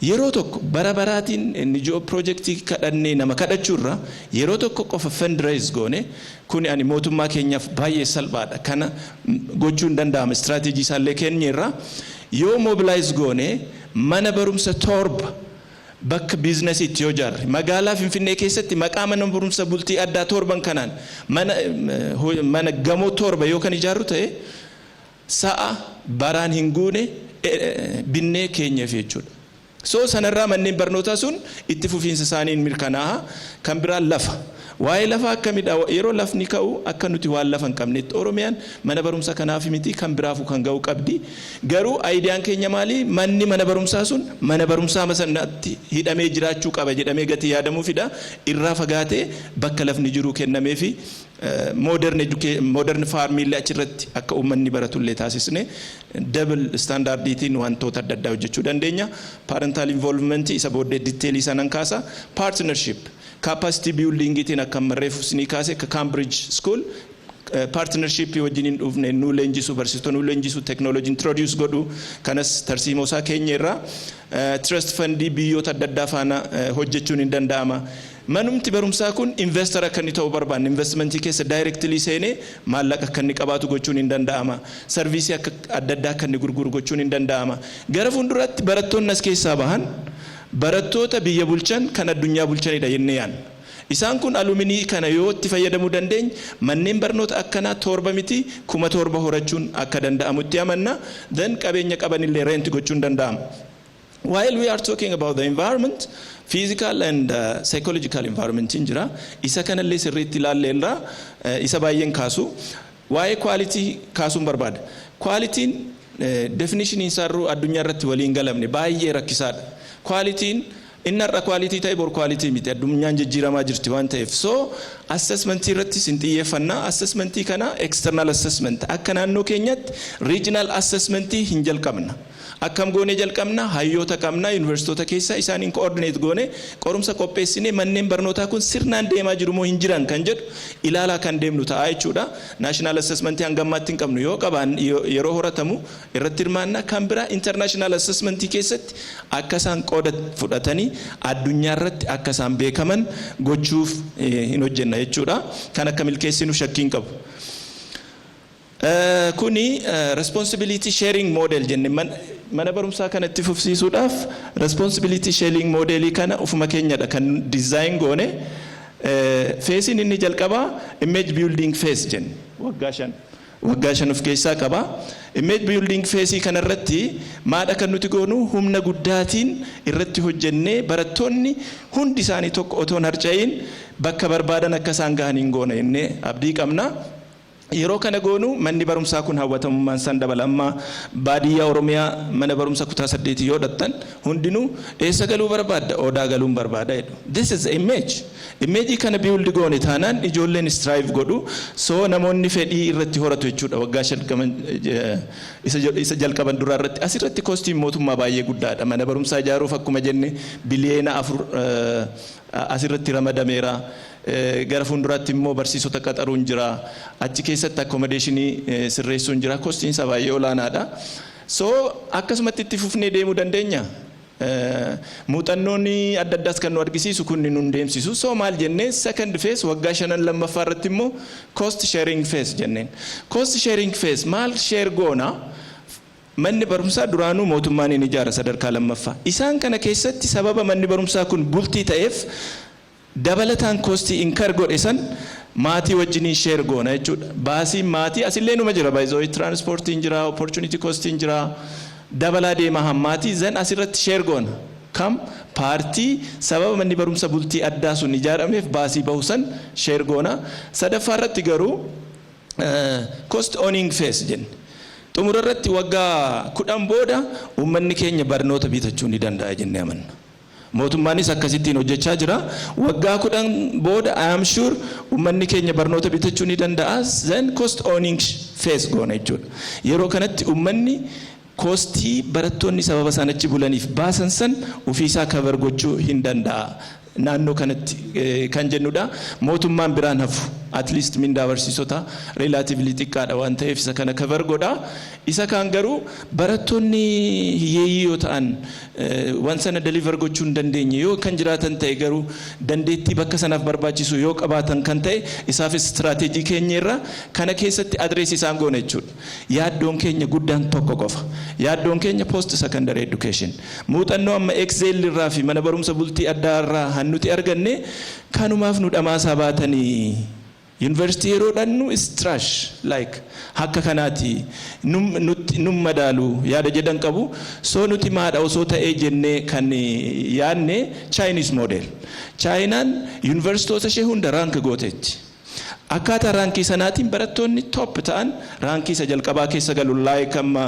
yeroo tokko bara baraatiin NGO projectii kadhannee nama kadhachuurra yeroo tokko qofa fundraise goone kuni ani mootummaa keenyaaf baay'ee salphaadha kana gochuun danda'ama strategy isaallee keenyerra yoo mobilize goone mana barumsa torba bakka business itti yoo jaarre magaalaa Finfinnee keessatti maqaa mana barumsa bultii addaa torban kanaan mana gamoo torba yoo kan ijaarru ta'e sa'a baraan hin guune binnee keenyaaf jechuudha. So sanarraa manneen barnootaa sun itti fufiinsa isaaniin mirkanaa'a kan biraan lafa. Waa'ee lafa akkamidha yeroo lafni ka'u akka nuti waan lafa hin qabnetti Oromiyaan mana barumsa kanaaf miti kan biraafu kan ga'u qabdi. Garuu aayidiyaan keenya maali? Manni mana barumsaa sun mana barumsaa masanaatti hidhamee jiraachuu qaba jedhamee gatii yaadamuufidha. Irraa fagaatee bakka lafni jiru kennamee fi modern farming achirratti akka uummanni baratullee taasisne double standardiitiin wantoota adda addaa hojjechuu dandeenya. Parental involvement isa booddee detailii sanan kaasa. Partnership capacity building itiin akka marreefu sinii kaase ka Cambridge School partnership wajjiniin dhufne nu leenjisu barsiistota nu leenjisu technology introduce godhu kanas tarsiimoo isaa keenya irraa trust fund biyyoota adda addaa faana hojjechuun hin danda'ama. Manumti barumsaa kun investor akka inni ta'uu barbaanne investment keessa directly seenee maallaqa akka inni qabaatu gochuun hin danda'ama. Service akka adda addaa akka inni gurguru gochuun hin danda'ama. Gara fuulduratti barattoonni as keessaa bahan barattoota biyya bulchan kan addunyaa bulchanidha jennee yaadna. Isaan kun aluminii kana yoo itti fayyadamuu dandeenya manneen barnoota akkanaa torba miti 7,000 horachuun akka danda'amutti amanna. Then qabeenya qabanillee rent gochuun danda'ama. While we are talking about the environment, physical and psychological environment injira isa kanallee sirriitti ilaalleerra isa baay'een kaasu waa'ee quality kaasuun barbaada. Quality definition isaarru addunyaa irratti waliin galamne baay'ee rakkisaadha. Quality innarra quality ta'e bor quality miti addunyaan jijjiiramaa jirti waan ta'eef so assessment irratti sin xiyyeeffannaa assessment kana external assessment akka naannoo keenyatti regional assessment hin jalqabna. Akkam goone jalqabna hayyoota qabna universitoota keessa isaaniin coordinate goone qorumsa qopheessine manneen barnootaa kun sirnaan deemaa jiru moo hin jiran kan jedhu ilaalaa kan deemnu ta'a jechuudha. National assessment hangammaatti hin qabnu yoo qaban yeroo horatamu irratti hirmaanna kan bira international assessment keessatti akka isaan qooda fudhatanii addunyaa irratti akka isaan beekaman gochuuf hin hojjenna jechuudha. Kan akka milkeessinu shakkii hin qabu. Kuni responsibility sharing model jenne mana barumsaa kanatti fufsiisuudhaaf responsibility sharing model kana ufuma keenyadha kan design goone phase inni jalqaba image building phase jenne waggaa shan of keessaa qaba. Image building phase kana irratti maadha kan nuti goonu humna guddaatiin irratti hojjennee barattoonni hundi isaanii tokko otoo hin harca'in bakka barbaadan akka isaan gahaniin goona jennee abdii qabna. Yeroo kana goonu manni barumsaa kun hawwatamummaan san dabala amma baadiyyaa Oromiyaa mana barumsa kutaa 8 yoo dhattan hundinuu eessa galuu barbaadda odaa galuun barbaada jedhu. This is the image. Image kana build goone taanaan ijoolleen strive godhu so namoonni fedhii irratti horatu jechuudha waggaa shalkaman isa jalqaban duraa irratti asirratti kostiin mootummaa baay'ee guddaadha mana barumsaa ijaaruuf akkuma jenne biliyeena 4 asirratti ramadameera. gara fuulduraatti immoo barsiisota qaxaruun jira achi keessatti accommodationii sirreessuun jira kostiin isaa baay'ee olaanaadha so akkasumatti itti fufnee deemuu dandeenya muuxannoonni adda addaas kan nu argisiisu kun nu deemsisu so maal jennee second phase waggaa 5 lammaffaa irratti immoo cost sharing phase jenneen cost sharing phase maal share goona manni barumsaa duraanuu mootummaan ni ijaara sadarkaa lammaffaa isaan kana keessatti sababa manni barumsaa kun bultii ta'eef dabalataan kostii inkar godhe san maatii wajjiniin share goona jechuudha baasii maatii asillee numa jira baay'ee transportiin jira opportunity costiin jira dabalaa deema hammaatii zan asirratti share goona kam paartii sababa manni barumsa bultii addaa sun ijaarameef baasii bahu san share goona sadaffaa irratti garuu cost owning phase jenna xumura irratti waggaa 10 booda uummanni keenya barnoota bitachuu ni danda'a jennee amanna mootummaanis akkasittiin hojjechaa jira waggaa 10 booda I am sure uummanni keenya barnoota bitachuu ni danda'a then cost owning phase goona jechuudha yeroo kanatti uummanni kostii barattoonni sababa sanachi bulaniif baasan san ofiisaa cover gochuu hin danda'a naannoo kanatti kan jennudha mootummaan biraan hafu at least mindaa barsiisota relatively xiqqaadha waan ta'eef isa kana cover godha isa kan garuu barattoonni hiyyeeyyii yoo ta'an waan sana deliver gochuu hin dandeenye yoo kan jiraatan ta'e garuu dandeettii bakka sanaaf barbaachisu yoo qabaatan kan ta'e isaafis strateejii keenya irra kana keessatti adrees isaan goona jechuudha yaaddoon keenya guddaan tokko qofa yaaddoon keenya post secondary education muuxannoo amma excel irraa fi mana barumsa bultii addaa irraa hannuti arganne kanumaaf nu dhamaasaa baatanii university yeroodhaan nu is trash like hakka kanaati num madaalu yaada jedhan qabu so nuti maadha osoo ta'ee jennee kan yaadne Chinese model Chinaan universitoota ishee hunda rank gooteetti akkaataa raankii sanaatiin barattoonni top ta'an raankii isa jalqabaa keessa galu like amma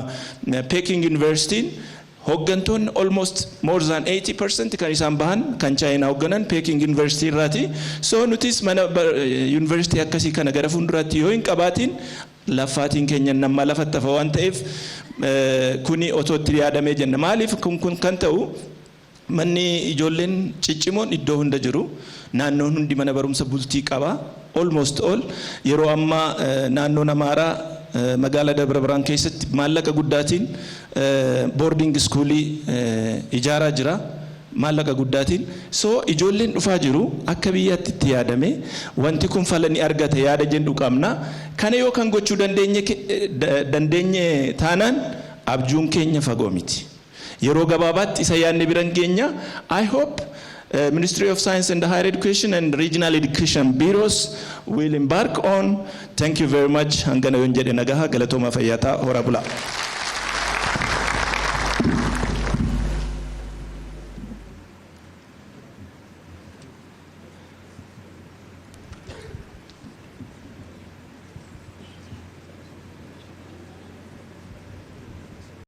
Peking University hoggantoonni almost more than 80% kan isaan bahan kan China hogganan Peking University irraati so nutis mana university akkasii kana gara fuulduraatti yoo hin qabaatiin lafaatiin keenya nama lafattafa waan ta'eef kuni otoo itti yaadamee jenna maaliif kun kan ta'u manni ijoolleen ciccimoon iddoo hunda jiru naannoon hundi mana barumsa bultii qaba almost all yeroo amma naannoo Amaaraa magaalaa Dabra Birhaan keessatti maallaqa guddaatiin boarding schoolii ijaaraa jira maallaqa guddaatiin so ijoolleen dhufaa jiru akka biyyaatti itti yaadame wanti kun fala ni argata yaada jennu qabna kana yoo kan gochuu dandeenye taanaan abjuun keenya fagoo miti yeroo gabaabaatti isa yaadne biran geenya I hope Ministry of Science and Higher Education and Regional Education Bureaus will embark on. Thank you very much. Hangana yonjede nagaha galatoma fayyata hora bula.